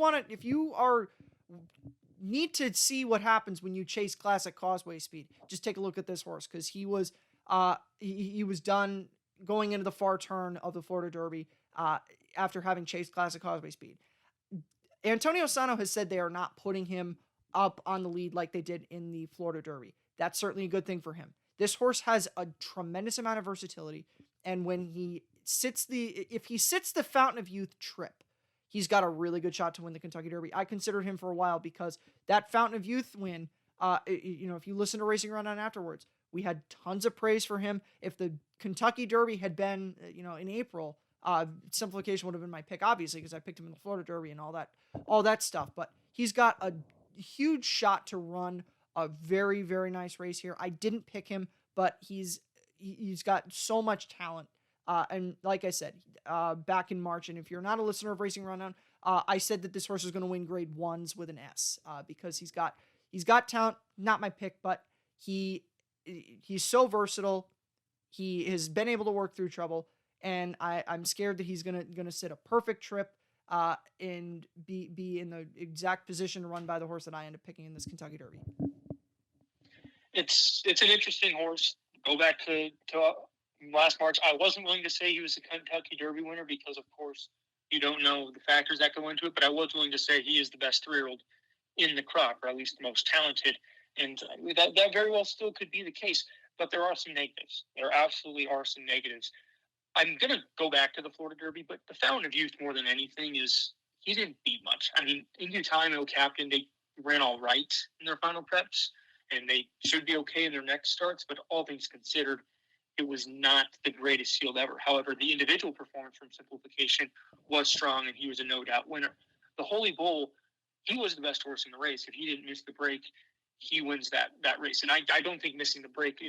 need to see what happens when you chase classic Causeway speed, just take a look at this horse, because he was done going into the far turn of the Florida Derby after having chased classic Causeway speed. Antonio Sano has said they are not putting him up on the lead like they did in the Florida Derby. That's certainly a good thing for him. This horse has a tremendous amount of versatility, and when if he sits the Fountain of Youth trip, he's got a really good shot to win the Kentucky Derby. I considered him for a while because that Fountain of Youth win, if you listen to Racing Rundown afterwards, we had tons of praise for him. If the Kentucky Derby had been, in April, Simplification would have been my pick, obviously, because I picked him in the Florida Derby and all that stuff. But he's got a huge shot to run a very, very nice race here. I didn't pick him, but he's got so much talent. And like I said, back in March, and if you're not a listener of Racing Rundown, I said that this horse is going to win grade 1s with an S, because he's got talent. Not my pick, but he's so versatile. He has been able to work through trouble, and I'm scared that he's gonna sit a perfect trip, and be in the exact position to run by the horse that I end up picking in this Kentucky Derby. It's an interesting horse. Go back to last March. I wasn't willing to say he was a Kentucky Derby winner because, of course, you don't know the factors that go into it, but I was willing to say he is the best 3-year-old in the crop, or at least the most talented, and that very well still could be the case, but there are some negatives. There absolutely are some negatives. I'm going to go back to the Florida Derby, but the Fountain of Youth, more than anything, is he didn't beat much. I mean, in due time, El Captain, they ran all right in their final preps, and they should be okay in their next starts, but all things considered, it was not the greatest field ever. However, the individual performance from Simplification was strong, and he was a no-doubt winner. The Holy Bull, he was the best horse in the race. If he didn't miss the break, he wins that race. And I don't think missing the break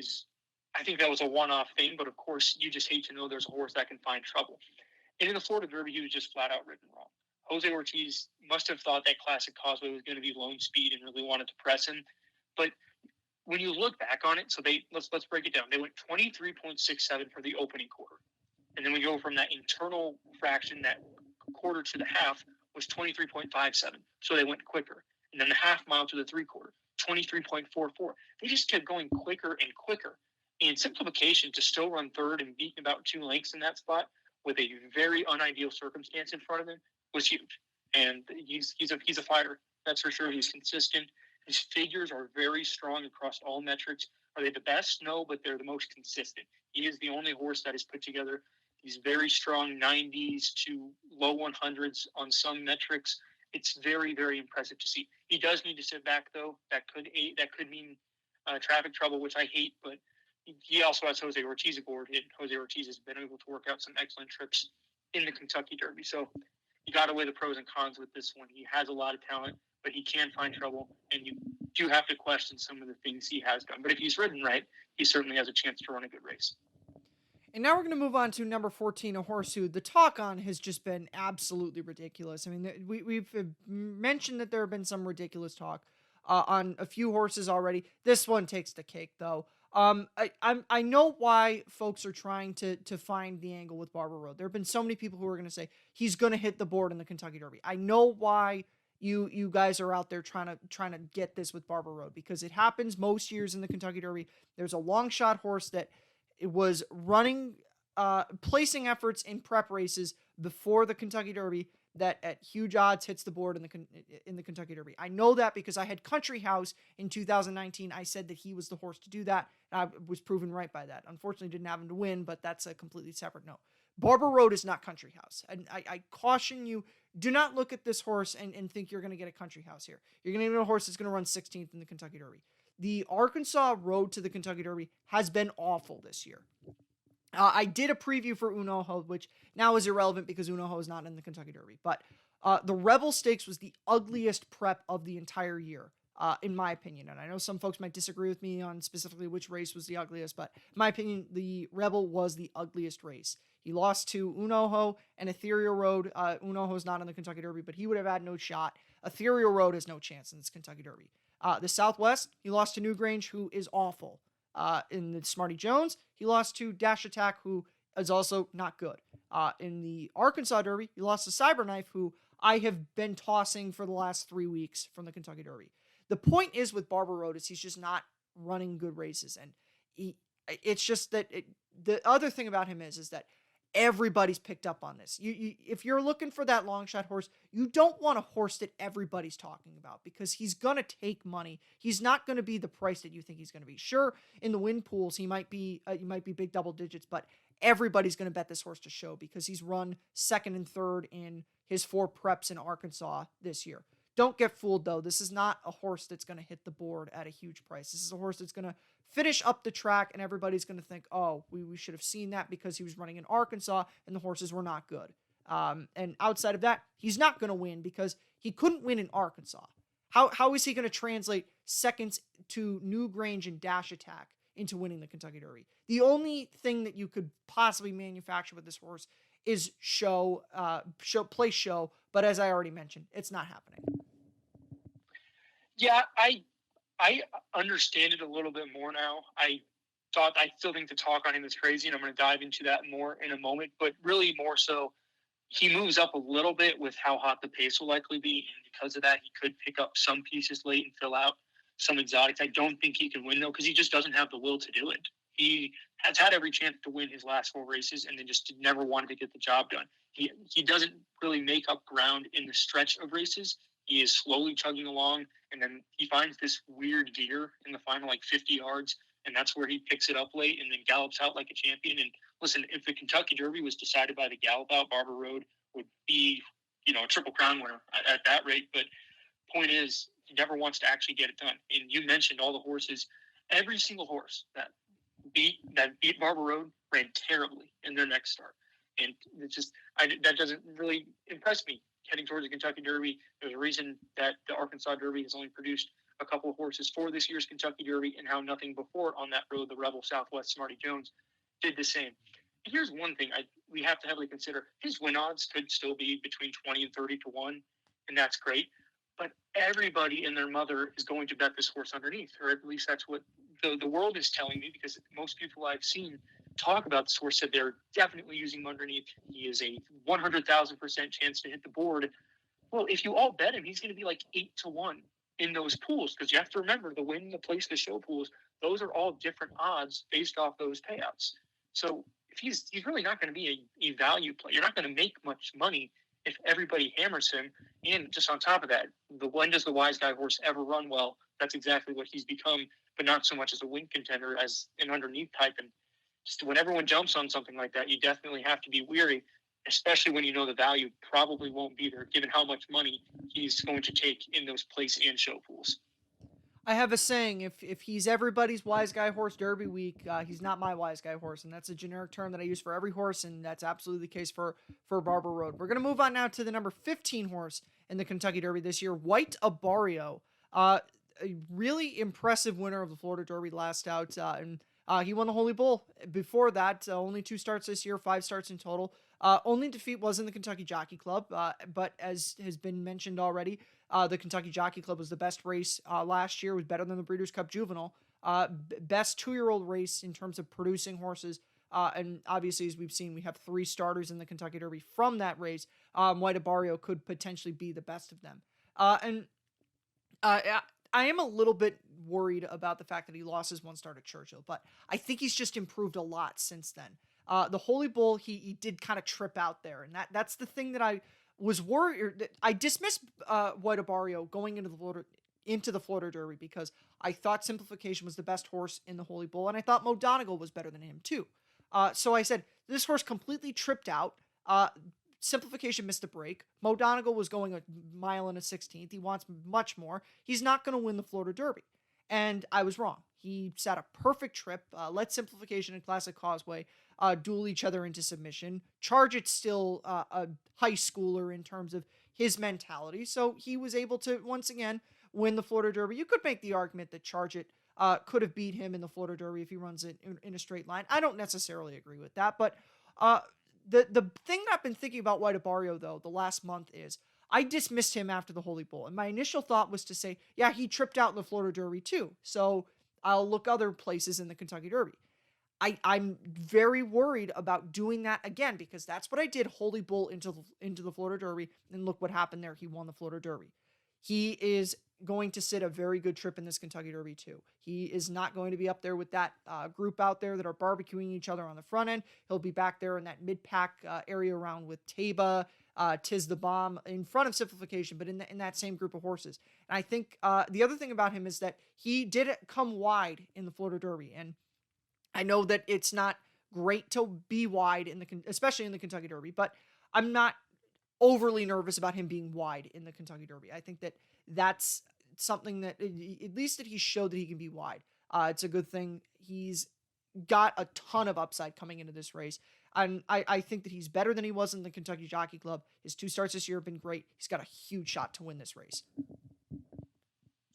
I think that was a one-off thing, but of course, you just hate to know there's a horse that can find trouble. And in the Florida Derby, he was just flat-out ridden wrong. Jose Ortiz must have thought that classic Causeway was going to be lone speed and really wanted to press him. But when you look back on it, so let's break it down. They went 23.67 for the opening quarter. And then we go from that internal fraction, that quarter to the half, was 23.57. So they went quicker. And then the half mile to the 3/4, 23.44. They just kept going quicker and quicker. And Simplification to still run third and beat about 2 lengths in that spot with a very unideal circumstance in front of him was huge. And he's a fighter. That's for sure. He's consistent. His figures are very strong across all metrics. Are they the best? No, but they're the most consistent. He is the only horse that has put together these very strong 90s to low 100s on some metrics. It's very, very impressive to see. He does need to sit back, though. That could mean traffic trouble, which I hate, but he also has Jose Ortiz aboard, and Jose Ortiz has been able to work out some excellent trips in the Kentucky Derby. So you got to weigh the pros and cons with this one. He has a lot of talent, but he can find trouble, and you do have to question some of the things he has done. But if he's ridden right, he certainly has a chance to run a good race. And now we're going to move on to number 14, a horse who the talk on has just been absolutely ridiculous. I mean, we've mentioned that there have been some ridiculous talk on a few horses already. This one takes the cake, though. I know why folks are trying to find the angle with Barber Road. There have been so many people who are going to say he's going to hit the board in the Kentucky Derby. I know why you guys are out there trying to get this with Barber Road, because it happens most years in the Kentucky Derby. There's a long shot horse that it was running, placing efforts in prep races before the Kentucky Derby that at huge odds hits the board in the Kentucky Derby. I know that because I had Country House in 2019. I said that he was the horse to do that, and I was proven right by that. Unfortunately, didn't have him to win, but that's a completely separate note. Barber Road is not Country House. And I caution you, do not look at this horse and think you're going to get a Country House here. You're going to get a horse that's going to run 16th in the Kentucky Derby. The Arkansas road to the Kentucky Derby has been awful this year. I did a preview for Unoho, which now is irrelevant because Unoho is not in the Kentucky Derby. But the Rebel Stakes was the ugliest prep of the entire year, in my opinion. And I know some folks might disagree with me on specifically which race was the ugliest, but in my opinion, the Rebel was the ugliest race. He lost to Unoho and Ethereal Road. Unoho's not in the Kentucky Derby, but he would have had no shot. Ethereal Road has no chance in this Kentucky Derby. The Southwest, he lost to Newgrange, who is awful. In the Smarty Jones, he lost to Dash Attack, who is also not good. In the Arkansas Derby, he lost to Cyberknife, who I have been tossing for the last 3 weeks from the Kentucky Derby. The point is with Barber Road is he's just not running good races. And it's just that the other thing about him is that everybody's picked up on this. If you're looking for that long shot horse, you don't want a horse that everybody's talking about, because he's going to take money. He's not going to be the price that you think he's going to be. Sure, in the win pools, he might be big double digits, but everybody's going to bet this horse to show because he's run second and third in his 4 preps in Arkansas this year. Don't get fooled, though. This is not a horse that's going to hit the board at a huge price. This is a horse that's going to finish up the track, and everybody's going to think, oh, we should have seen that because he was running in Arkansas and the horses were not good. And outside of that, he's not going to win because he couldn't win in Arkansas. How is he going to translate seconds to Newgrange and Dash Attack into winning the Kentucky Derby? The only thing that you could possibly manufacture with this horse is show, but as I already mentioned, it's not happening. Yeah, I understand it a little bit more now. I still think the talk on him is crazy, and I'm going to dive into that more in a moment. But really, more so, he moves up a little bit with how hot the pace will likely be, and because of that, he could pick up some pieces late and fill out some exotics. I don't think he can win, though, because he just doesn't have the will to do it. He has had every chance to win his last 4 races, and then just never wanted to get the job done. He doesn't really make up ground in the stretch of races. He is slowly chugging along, and then he finds this weird gear in the final 50 yards, and that's where he picks it up late and then gallops out like a champion. And listen, if the Kentucky Derby was decided by the gallop out, Barber Road would be, a Triple Crown winner at that rate. But point is, he never wants to actually get it done. And you mentioned all the horses. Every single horse that beat Barber Road ran terribly in their next start. And it's just, that doesn't really impress me. Heading towards the Kentucky Derby, there's a reason that the Arkansas Derby has only produced a couple of horses for this year's Kentucky Derby, and how nothing before it on that road, the Rebel Southwest Smarty Jones, did the same. And here's one thing we have to heavily consider. His win odds could still be between 20 and 30 to 1, and that's great. But everybody and their mother is going to bet this horse underneath, or at least that's what the world is telling me, because most people I've seen talk about this horse said they're definitely using him underneath. He is a 100,000% chance to hit the board. Well, if you all bet him, he's going to be 8 to 1 in those pools, because you have to remember the win, the place, the show pools, those are all different odds based off those payouts. So if he's really not going to be a value play. You're not going to make much money if everybody hammers him. And just on top of that, when does the wise guy horse ever run well? That's exactly what he's become, but not so much as a win contender as an underneath type. And just when everyone jumps on something like that, you definitely have to be weary, especially when you know the value probably won't be there, given how much money he's going to take in those place and show pools. I have a saying, if he's everybody's wise guy horse Derby week, he's not my wise guy horse. And that's a generic term that I use for every horse, and that's absolutely the case for Barber Road. We're going to move on now to the number 15 horse in the Kentucky Derby this year, White Abarrio. a really impressive winner of the Florida Derby last out, and he won the Holy Bull. Before that, only 2 starts this year, 5 starts in total. Only defeat was in the Kentucky Jockey Club, but as has been mentioned already, the Kentucky Jockey Club was the best race last year. It was better than the Breeders' Cup Juvenile. Best 2-year-old race in terms of producing horses. And obviously, as we've seen, we have 3 starters in the Kentucky Derby from that race. White Abarrio could potentially be the best of them. And I am a little bit worried about the fact that he lost his 1 start at Churchill, but I think he's just improved a lot since then. The Holy Bull, he did kind of trip out there, and that's the thing that I was worried. I dismissed White Abarrio going into the Florida Derby because I thought Simplification was the best horse in the Holy Bull, and I thought Mo Donegal was better than him too. So I said this horse completely tripped out. Simplification missed a break. Mo Donegal was going a mile and a 16th. He wants much more. He's not going to win the Florida Derby. And I was wrong. He sat a perfect trip, let Simplification and Classic Causeway duel each other into submission. Charge It's still a high schooler in terms of his mentality. So he was able to, once again, win the Florida Derby. You could make the argument that Charge It could have beat him in the Florida Derby if he runs it in a straight line. I don't necessarily agree with that, but the thing that I've been thinking about White Abarrio, though, the last month is I dismissed him after the Holy Bull. And my initial thought was to say, yeah, he tripped out in the Florida Derby too. So I'll look other places in the Kentucky Derby. I'm very worried about doing that again because that's what I did Holy Bull into the Florida Derby. And look what happened there. He won the Florida Derby. He is going to sit a very good trip in this Kentucky Derby too. He is not going to be up there with that group out there that are barbecuing each other on the front end. He'll be back there in that mid-pack area around with Taiba, Tiz the Bomb, in front of Simplification, but in that same group of horses. And I think the other thing about him is that he did come wide in the Florida Derby. And I know that it's not great to be wide, especially in the Kentucky Derby, but I'm not overly nervous about him being wide in the Kentucky Derby. I think that that's something that, at least that he showed that he can be wide. It's a good thing. He's got a ton of upside coming into this race. And I think that he's better than he was in the Kentucky Jockey Club. His 2 starts this year have been great. He's got a huge shot to win this race.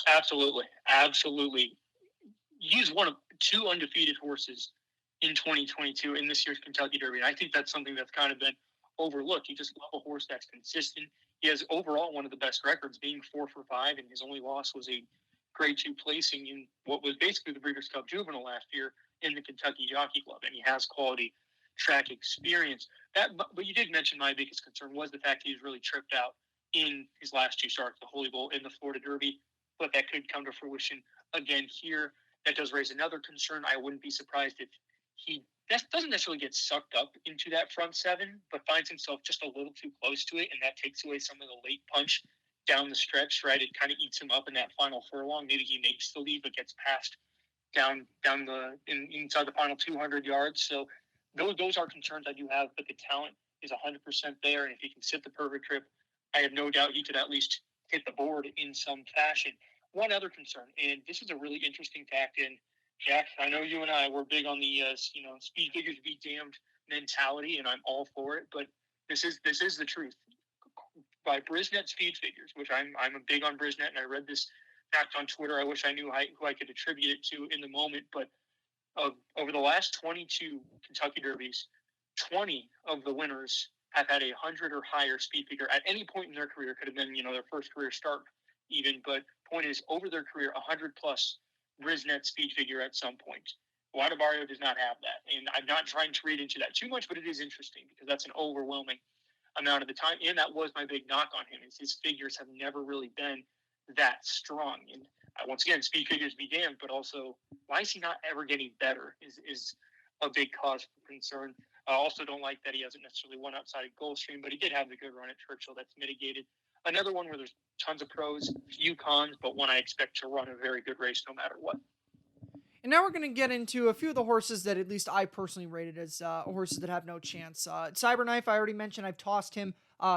Absolutely. Absolutely. He's one of 2 undefeated horses in 2022 in this year's Kentucky Derby. And I think that's something that's kind of been overlooked. You just love a horse that's consistent. He has overall one of the best records, being 4 for 5, and his only loss was a grade 2 placing in what was basically the Breeders' Cup Juvenile last year in the Kentucky Jockey Club, and he has quality track experience. But you did mention my biggest concern was the fact he was really tripped out in his last 2 starts, the Holy Bull and the Florida Derby, but that could come to fruition again here. That does raise another concern. I wouldn't be surprised if he doesn't necessarily get sucked up into that front 7, but finds himself just a little too close to it, and that takes away some of the late punch down the stretch, right? It kind of eats him up in that final furlong. Maybe he makes the lead, but gets passed down inside the final 200 yards. So those are concerns I do have, but the talent is 100% there, and if he can sit the perfect trip, I have no doubt he could at least hit the board in some fashion. One other concern, and this is a really interesting fact, and Jack, I know you and I were big on the speed figures be damned mentality, and I'm all for it. But this is the truth. By Brisnet speed figures, which I'm a big on Brisnet, and I read this fact on Twitter. I wish I knew who I could attribute it to in the moment. But over the last 22 Kentucky Derbies, 20 of the winners have had 100 or higher speed figure at any point in their career. Could have been their first career start even, but point is over their career 100 plus Brisnet speed figure at some point. White Abarrio does not have that. And I'm not trying to read into that too much, but it is interesting because that's an overwhelming amount of the time. And that was my big knock on him, is his figures have never really been that strong. And once again, speed figures be damned, but also why is he not ever getting better is a big cause for concern. I also don't like that he hasn't necessarily won outside of Gulfstream, but he did have the good run at Churchill that's mitigated. Another one where there's tons of pros, few cons, but one I expect to run a very good race no matter what. And now we're going to get into a few of the horses that at least I personally rated as horses that have no chance. Cyberknife, I already mentioned, I've tossed him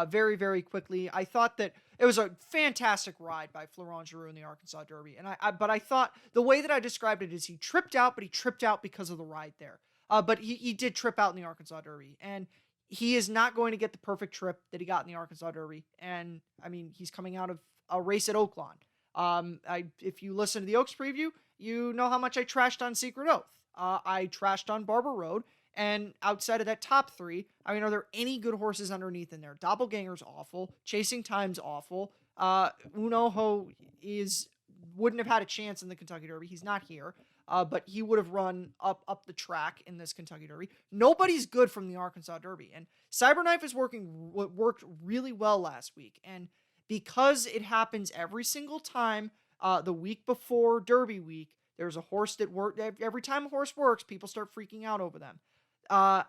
very, very quickly. I thought that it was a fantastic ride by Florent Geroux in the Arkansas Derby. But I thought the way that I described it is he tripped out, but he tripped out because of the ride there. But he did trip out in the Arkansas Derby. And he is not going to get the perfect trip that he got in the Arkansas Derby. And, I mean, he's coming out of a race at Oaklawn. If you listen to the Oaks preview, you know how much I trashed on Secret Oath. I trashed on Barber Road, and outside of that top three, I mean, are there any good horses underneath in there? Doppelganger's awful. Chasing Time's awful. Unoho wouldn't have had a chance in the Kentucky Derby. He's not here. But he would have run up the track in this Kentucky Derby. Nobody's good from the Arkansas Derby, and Cyberknife is worked really well last week. And because it happens every single time, the week before Derby week, there's a horse that worked. Every time a horse works, people start freaking out over them. Why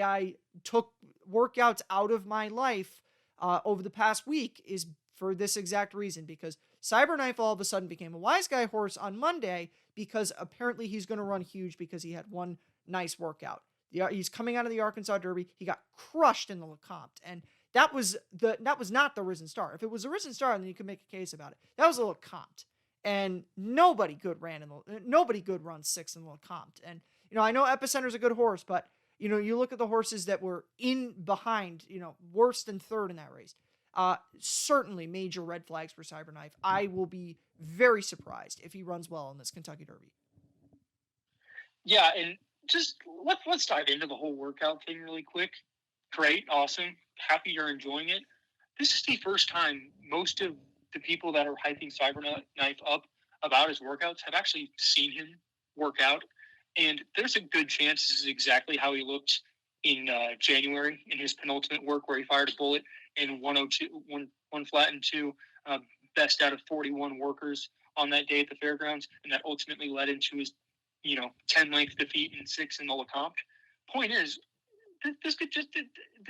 I took workouts out of my life over the past week is for this exact reason, because Cyberknife all of a sudden became a wise guy horse on Monday because apparently he's going to run huge because he had one nice workout. He's coming out of the Arkansas Derby. He got crushed in the Lecomte, and that was not the Risen Star. If it was a Risen Star, then you could make a case about it. That was a Lecomte, and nobody good runs sixth in the Lecomte. And I know Epicenter's a good horse, but you look at the horses that were in behind, worse than third in that race. Certainly major red flags for Cyberknife. I will be very surprised if he runs well in this Kentucky Derby. Yeah, and just let's dive into the whole workout thing really quick. Great, awesome, happy you're enjoying it. This is the first time most of the people that are hyping Cyberknife up about his workouts have actually seen him work out, and there's a good chance this is exactly how he looked in January in his penultimate work, where he fired a bullet in 102, one flat and two, best out of 41 workers on that day at the fairgrounds, and that ultimately led into his 10-length defeat in 6 in the Lecomte. Point is, this could just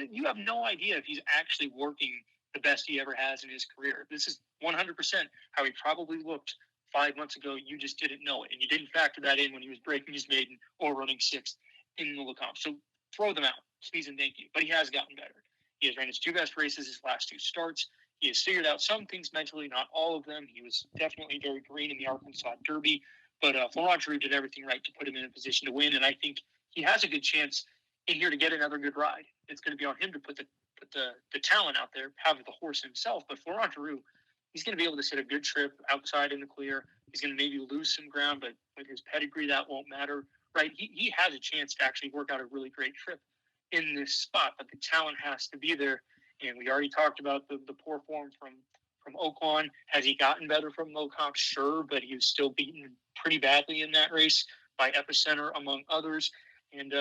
you have no idea if he's actually working the best he ever has in his career. This is 100% how he probably looked 5 months ago. You just didn't know it, and you didn't factor that in when he was breaking his maiden or running 6th in the Lecomte. So throw them out, please and thank you. But he has gotten better. He has ran his 2 best races his last 2 starts. He has figured out some things mentally, not all of them. He was definitely very green in the Arkansas Derby, but Florent Geroux did everything right to put him in a position to win, and I think he has a good chance in here to get another good ride. It's going to be on him to put the talent out there, have the horse himself, but Florent Geroux, he's going to be able to sit a good trip outside in the clear. He's going to maybe lose some ground, but with his pedigree, that won't matter, right? He has a chance to actually work out a really great trip in this spot, but the talent has to be there. And we already talked about the poor form from Oaklawn. Has he gotten better from Lecomte? Sure, but he was still beaten pretty badly in that race by Epicenter, among others. And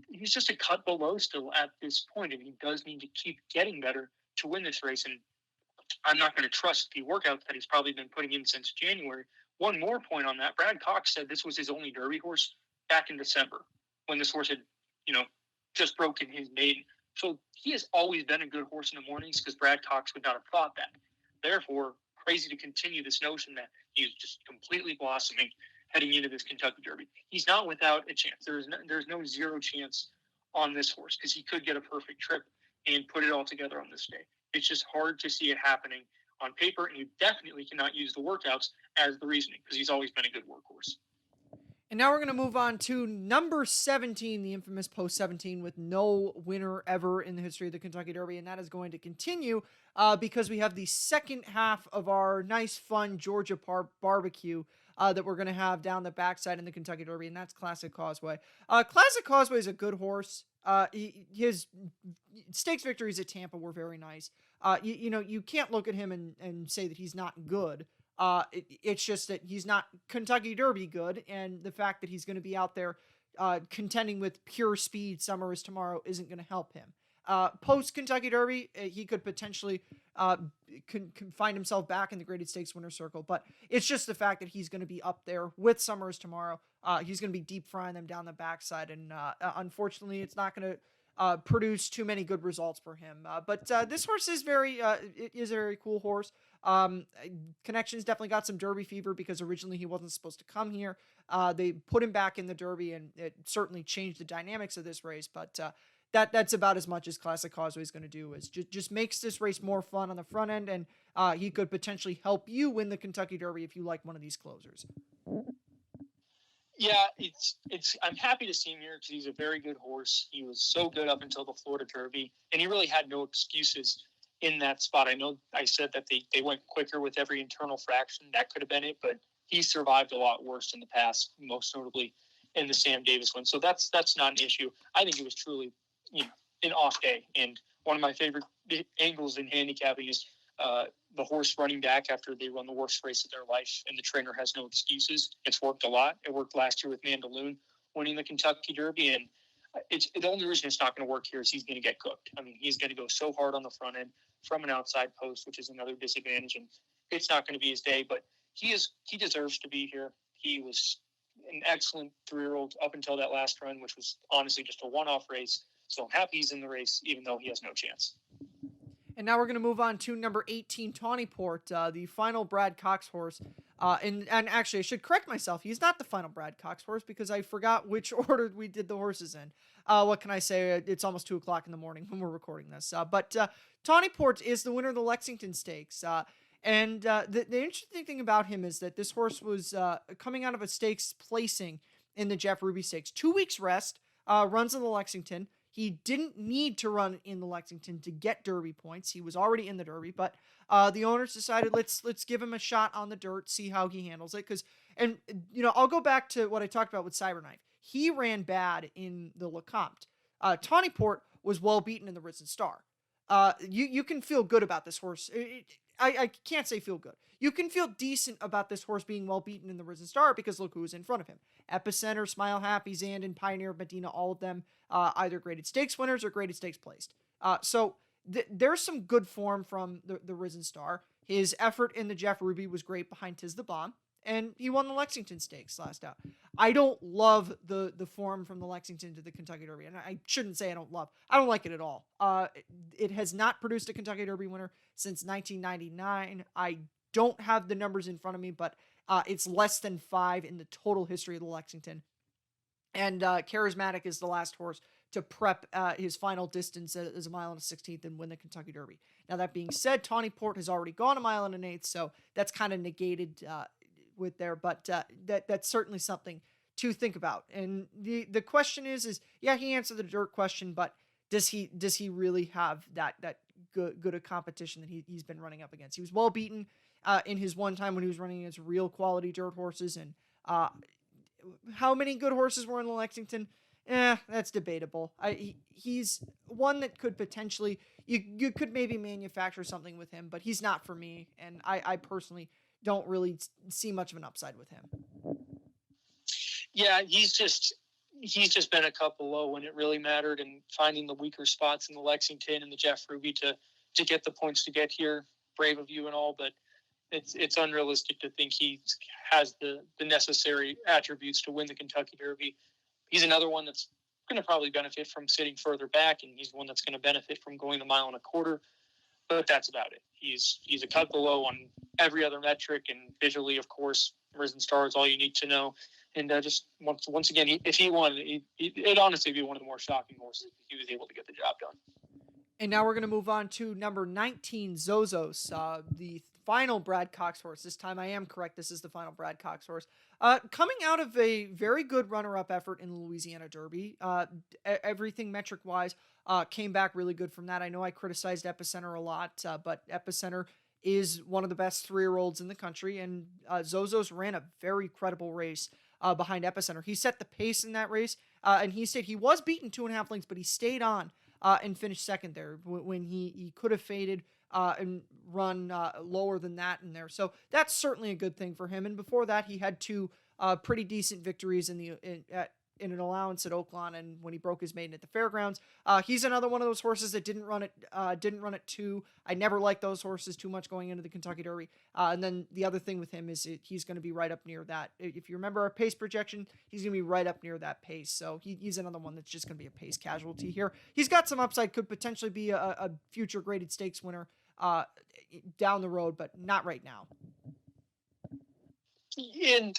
he's just a cut below still at this point, and he does need to keep getting better to win this race. And I'm not going to trust the workouts that he's probably been putting in since January. One more point on that. Brad Cox said this was his only Derby horse back in December when this horse had, just broken his maiden. So he has always been a good horse in the mornings because Brad Cox would not have thought that. Therefore, crazy to continue this notion that he's just completely blossoming heading into this Kentucky Derby. He's not without a chance. There's no zero chance on this horse because he could get a perfect trip and put it all together on this day. It's just hard to see it happening on paper, and you definitely cannot use the workouts as the reasoning because he's always been a good workhorse. And now we're going to move on to number 17, the infamous post 17, with no winner ever in the history of the Kentucky Derby. And that is going to continue because we have the second half of our nice, fun Georgia barbecue that we're going to have down the backside in the Kentucky Derby. And that's Classic Causeway. Classic Causeway is a good horse. His stakes victories at Tampa were very nice. You can't look at him and say that he's not good. It's just that he's not Kentucky Derby good, and the fact that he's going to be out there contending with pure speed, Summer is Tomorrow, isn't going to help him. Post Kentucky Derby, he could potentially can find himself back in the graded stakes winner circle, but it's just the fact that he's going to be up there with Summer is Tomorrow. He's going to be deep frying them down the backside, and unfortunately, it's not going to produce too many good results for him. But this horse is it is a very cool horse. Connections definitely got some Derby fever because originally he wasn't supposed to come here. They put him back in the Derby, and it certainly changed the dynamics of this race. But that's about as much as Classic Causeway is going to do. Is just makes this race more fun on the front end, and he could potentially help you win the Kentucky Derby if you like one of these closers. Yeah, it's. I'm happy to see him here because he's a very good horse. He was so good up until the Florida Derby, and he really had no excuses in that spot. I know I said that they went quicker with every internal fraction. That could have been it, but he survived a lot worse in the past, most notably in the Sam Davis one. So that's not an issue. I think it was truly, an off day. And one of my favorite angles in handicapping is the horse running back after they run the worst race of their life, and the trainer has no excuses. It's worked a lot. It worked last year with Mandaloon winning the Kentucky Derby, and the only reason it's not going to work here is he's going to get cooked. I mean, he's going to go so hard on the front end from an outside post, which is another disadvantage, and it's not going to be his day. But he deserves to be here. He was an excellent 3-year-old up until that last run, which was honestly just a one-off race. So I'm happy he's in the race, even though he has no chance. And now we're going to move on to number 18, Tawny Port, the final Brad Cox horse. And actually, I should correct myself. He's not the final Brad Cox horse because I forgot which order we did the horses in. What can I say? It's almost 2 o'clock in the morning when we're recording this. But Tawny Port is the winner of the Lexington Stakes. And the interesting thing about him is that this horse was coming out of a stakes placing in the Jeff Ruby Stakes. 2 weeks rest, runs in the Lexington. He didn't need to run in the Lexington to get Derby points. He was already in the Derby, but the owners decided let's give him a shot on the dirt, see how he handles it. I'll go back to what I talked about with Cyberknife. He ran bad in the Lecomte. Tawny Port was well beaten in the Risen Star. You can feel good about this horse. I can't say feel good. You can feel decent about this horse being well beaten in the Risen Star because look who was in front of him. Epicenter, Smile Happy, Zandon, Pioneer, Medina, all of them either graded stakes winners or graded stakes placed. So there's some good form from the Risen Star. His effort in the Jeff Ruby was great behind Tiz the Bomb, and he won the Lexington Stakes last out. I don't love the form from the Lexington to the Kentucky Derby, and I shouldn't say I don't like it at all. It has not produced a Kentucky Derby winner since 1999. I don't have the numbers in front of me, but it's less than 5 in the total history of the Lexington. And Charismatic is the last horse to prep his final distance as a 1 1/16 and win the Kentucky Derby. Now, that being said, Tawny Port has already gone 1 1/8, so that's kind of negated with there, but that's certainly something to think about. And the question is yeah, he answered the dirt question, but does he really have that good a competition that he's been running up against? He was well beaten in his one time when he was running against real quality dirt horses, and how many good horses were in the Lexington? That's debatable. He's one that could potentially, you could maybe manufacture something with him, but he's not for me, and I personally don't really see much of an upside with him. Yeah, he's just been a couple low when it really mattered, and finding the weaker spots in the Lexington and the Jeff Ruby to get the points to get here. Brave of you and all, but it's unrealistic to think he has the necessary attributes to win the Kentucky Derby. He's another one that's going to probably benefit from sitting further back, and he's one that's going to benefit from going 1 1/4. But that's about it. He's a cut below on every other metric, and visually, of course, Risen Star is all you need to know. And just once again, if he won, it'd honestly be one of the more shocking horses if he was able to get the job done. And now we're going to move on to number 19, Zozos, the final Brad Cox horse. This time I am correct. This is the final Brad Cox horse. Coming out of a very good runner-up effort in the Louisiana Derby, everything metric-wise came back really good from that. I know I criticized Epicenter a lot, but Epicenter is one of the best 3-year-olds in the country, and Zozos ran a very credible race behind Epicenter. He set the pace in that race, and he was beaten 2.5 lengths, but he stayed on and finished second there when he could have faded and run lower than that in there. So that's certainly a good thing for him. And before that, he had 2 pretty decent victories in an allowance at Oaklawn, and when he broke his maiden at the fairgrounds. He's another one of those horses that didn't run it too. I never liked those horses too much going into the Kentucky Derby. And then the other thing with him is he's going to be right up near that. If you remember our pace projection, he's going to be right up near that pace. So he's another one that's just going to be a pace casualty here. He's got some upside, could potentially be a future graded stakes winner down the road, but not right now. And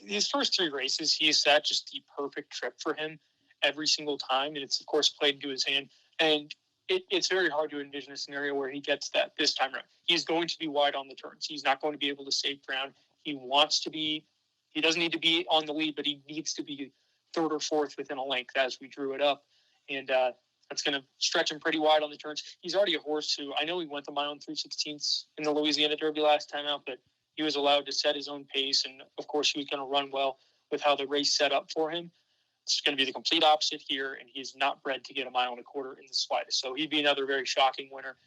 his first 3 races, he set just the perfect trip for him every single time, and it's of course played into his hand. And it's very hard to envision a scenario where he gets that this time around. He's going to be wide on the turns. He's not going to be able to save ground. He doesn't need to be on the lead, but he needs to be 3rd or 4th within a length as we drew it up. And That's going to stretch him pretty wide on the turns. He's already a horse who, I know he went the mile and 3/16 in the Louisiana Derby last time out, but he was allowed to set his own pace. And of course, he was going to run well with how the race set up for him. It's going to be the complete opposite here, and he's not bred to get a mile and a quarter in the slightest. So he'd be another very shocking winner.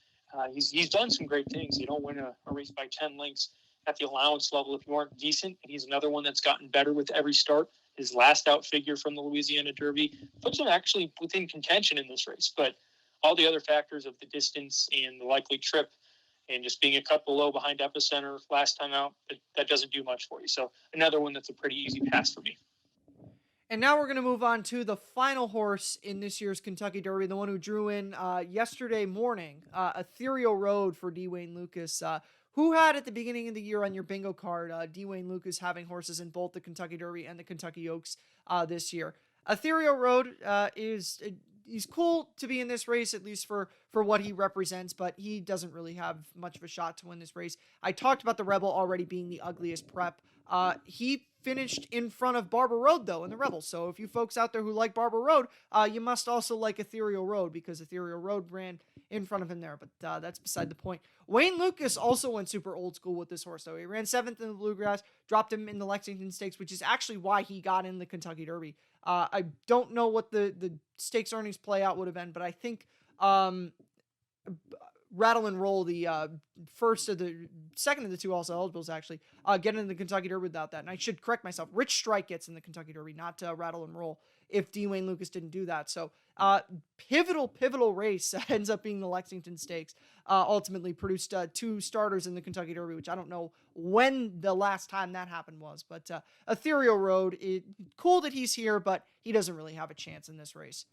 He's done some great things. You don't win a race by 10 lengths at the allowance level if you aren't decent. And he's another one that's gotten better with every start. His last out figure from the Louisiana Derby puts him actually within contention in this race. But all the other factors of the distance and the likely trip and just being a couple low behind Epicenter last time out, that doesn't do much for you. So another one that's a pretty easy pass for me. And now we're going to move on to the final horse in this year's Kentucky Derby, the one who drew in yesterday morning, Ethereal Road for D. Wayne Lucas. Who had at the beginning of the year on your bingo card, D. Wayne Lucas having horses in both the Kentucky Derby and the Kentucky Oaks this year? Ethereal Road he's cool to be in this race, at least for what he represents, but he doesn't really have much of a shot to win this race. I talked about the Rebel already being the ugliest prep. He finished in front of Barber Road, though, in the Rebel. So if you folks out there who like Barber Road, you must also like Ethereal Road, because Ethereal Road ran in front of him there. But that's beside the point. Wayne Lucas also went super old school with this horse, though. He ran 7th in the Bluegrass, dropped him in the Lexington Stakes, which is actually why he got in the Kentucky Derby. I don't know what the stakes earnings play out would have been, but I think Rattle and Roll, the second of the two also eligibles, actually, get in the Kentucky Derby without that. And I should correct myself. Rich Strike gets in the Kentucky Derby, not Rattle and Roll, if D. Wayne Lucas didn't do that. So pivotal race ends up being the Lexington Stakes. Ultimately produced 2 starters in the Kentucky Derby, which I don't know when the last time that happened was. But Ethereal Road, cool that he's here, but he doesn't really have a chance in this race.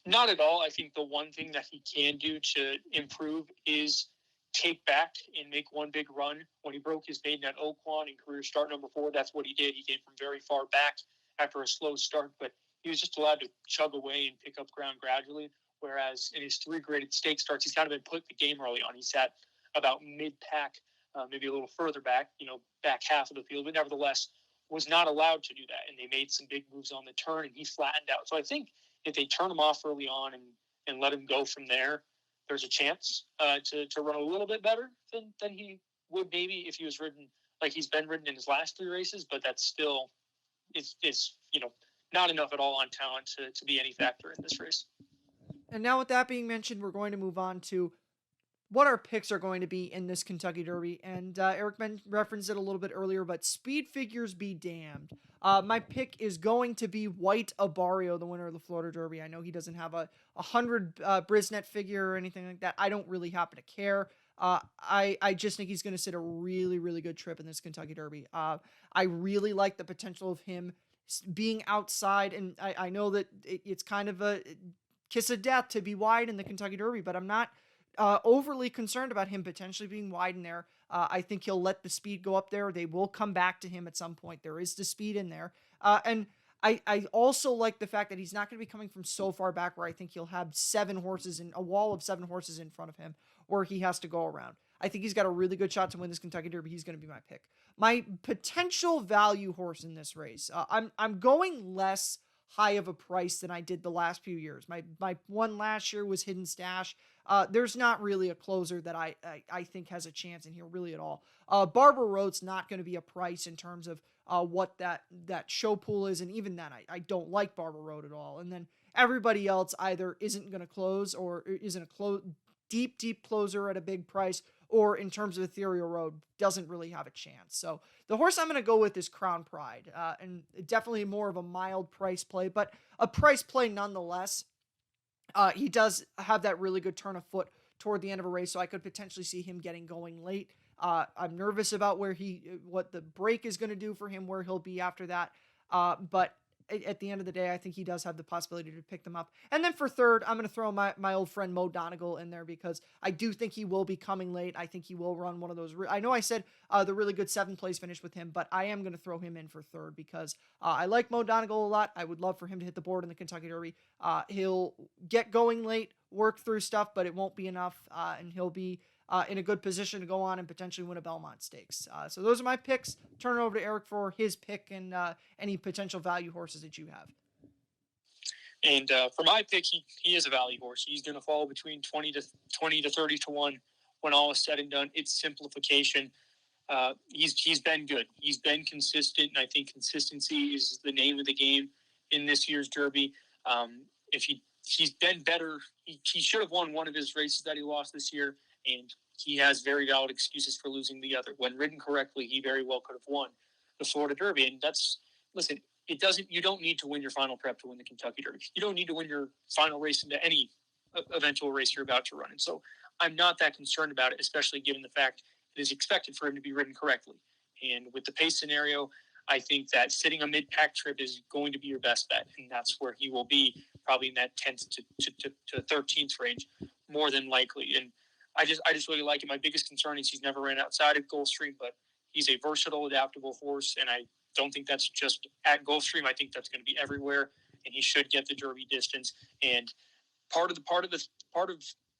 Not at all. I think the one thing that he can do to improve is take back and make one big run. When he broke his maiden at Oaklawn in career start number 4, that's what he did. He came from very far back after a slow start, but he was just allowed to chug away and pick up ground gradually. Whereas in his 3 graded stake starts, he's kind of been put the game early on. He sat about mid-pack, maybe a little further back, back half of the field, but nevertheless was not allowed to do that. And they made some big moves on the turn, and he flattened out. So I think if they turn him off early on and let him go from there, there's a chance to run a little bit better than he would maybe if he was ridden like he's been ridden in his last 3 races. But that's still is not enough at all on talent to be any factor in this race. And now with that being mentioned, we're going to move on to what our picks are going to be in this Kentucky Derby. And Eric referenced it a little bit earlier, but speed figures be damned. My pick is going to be White Abarrio, the winner of the Florida Derby. I know he doesn't have a 100 Brisnet figure or anything like that. I don't really happen to care. I just think he's going to sit a really, really good trip in this Kentucky Derby. I really like the potential of him being outside, and I know that it's kind of a kiss of death to be wide in the Kentucky Derby, but I'm not overly concerned about him potentially being wide in there. I think he'll let the speed go up there. They will come back to him at some point. There is the speed in there. And I also like the fact that he's not going to be coming from so far back where I think he'll have a wall of 7 horses in front of him where he has to go around. I think he's got a really good shot to win this Kentucky Derby. He's going to be my pick. My potential value horse in this race, I'm going less high of a price than I did the last few years. My one last year was Hidden Stash. There's not really a closer that I think has a chance in here really at all. Barber Road's not going to be a price in terms of what that show pool is, and even then I don't like Barber Road at all. And then everybody else either isn't going to close or isn't a deep closer at a big price, or in terms of Ethereal Road, doesn't really have a chance. So the horse I'm going to go with is Crown Pride, and definitely more of a mild price play, but a price play nonetheless. He does have that really good turn of foot toward the end of a race, so I could potentially see him getting going late. I'm nervous about what the break is going to do for him, where he'll be after that. But at the end of the day, I think he does have the possibility to pick them up. And then for third, I'm going to throw my old friend Mo Donegal in there, because I do think he will be coming late. I think he will run one of those. I know I said the really good 7th place finish with him, but I am going to throw him in for third because I like Mo Donegal a lot. I would love for him to hit the board in the Kentucky Derby. He'll get going late, work through stuff, but it won't be enough, and he'll be in a good position to go on and potentially win a Belmont Stakes. So those are my picks. Turn it over to Eric for his pick and any potential value horses that you have. And for my pick, he is a value horse. He's going to fall between 20 to 1 when all is said and done. It's Simplification. He's been good. He's been consistent, and I think consistency is the name of the game in this year's Derby. If he's been better, he should have won one of his races that he lost this year, and he has very valid excuses for losing the other. When ridden correctly, he very well could have won the Florida Derby, and listen. You don't need to win your final prep to win the Kentucky Derby. You don't need to win your final race into any eventual race you're about to run. And so I'm not that concerned about it, especially given the fact it is expected for him to be ridden correctly. And with the pace scenario, I think that sitting a mid-pack trip is going to be your best bet. And that's where he will be, probably in that 10th to 13th range, more than likely. And I just really like him. My biggest concern is he's never ran outside of Gulfstream, but he's a versatile, adaptable horse, and I don't think that's just at Gulfstream. I think that's going to be everywhere, and he should get the Derby distance. And part of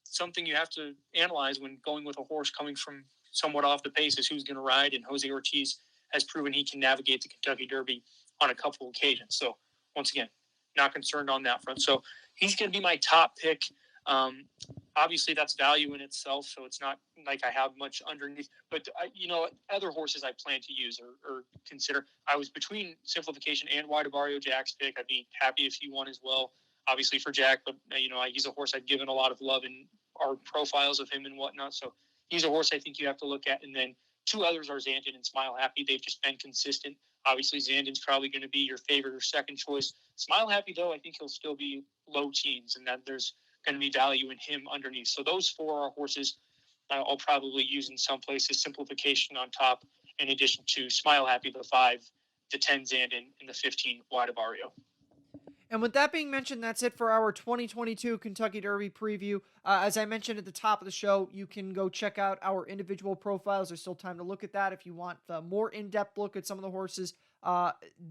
something you have to analyze when going with a horse coming from somewhat off the pace is who's going to ride. And Jose Ortiz has proven he can navigate the Kentucky Derby on a couple of occasions. So once again, not concerned on that front. So he's going to be my top pick. Obviously, that's value in itself, so it's not like I have much underneath. But, other horses I plan to use or consider. I was between Simplification and Wide Abarrio, Jack's pick. I'd be happy if he won as well, obviously, for Jack. But, he's a horse I've given a lot of love in our profiles of him and whatnot. So he's a horse I think you have to look at. And then two others are Zandon and Smile Happy. They've just been consistent. Obviously, Zandon's probably going to be your favorite or second choice. Smile Happy, though, I think he'll still be low teens, and that there's going to be value in him underneath. So those four are horses I'll probably use in some places. Simplification on top, in addition to Smile Happy, the 5, the 10 Zandon, and the 15 Wide Abarrio. And with that being mentioned, that's it for our 2022 Kentucky Derby preview. As I mentioned at the top of the show, you can go check out our individual profiles. There's still time to look at that. If you want a more in-depth look at some of the horses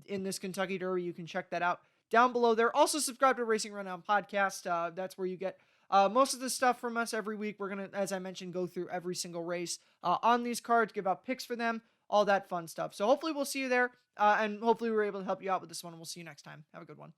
in this Kentucky Derby, you can check that out down below there. Also, subscribe to Racing Rundown Podcast. That's where you get most of the stuff from us every week. We're going to, as I mentioned, go through every single race on these cards, give out picks for them, all that fun stuff. So hopefully we'll see you there, and hopefully we were able to help you out with this one. We'll see you next time. Have a good one.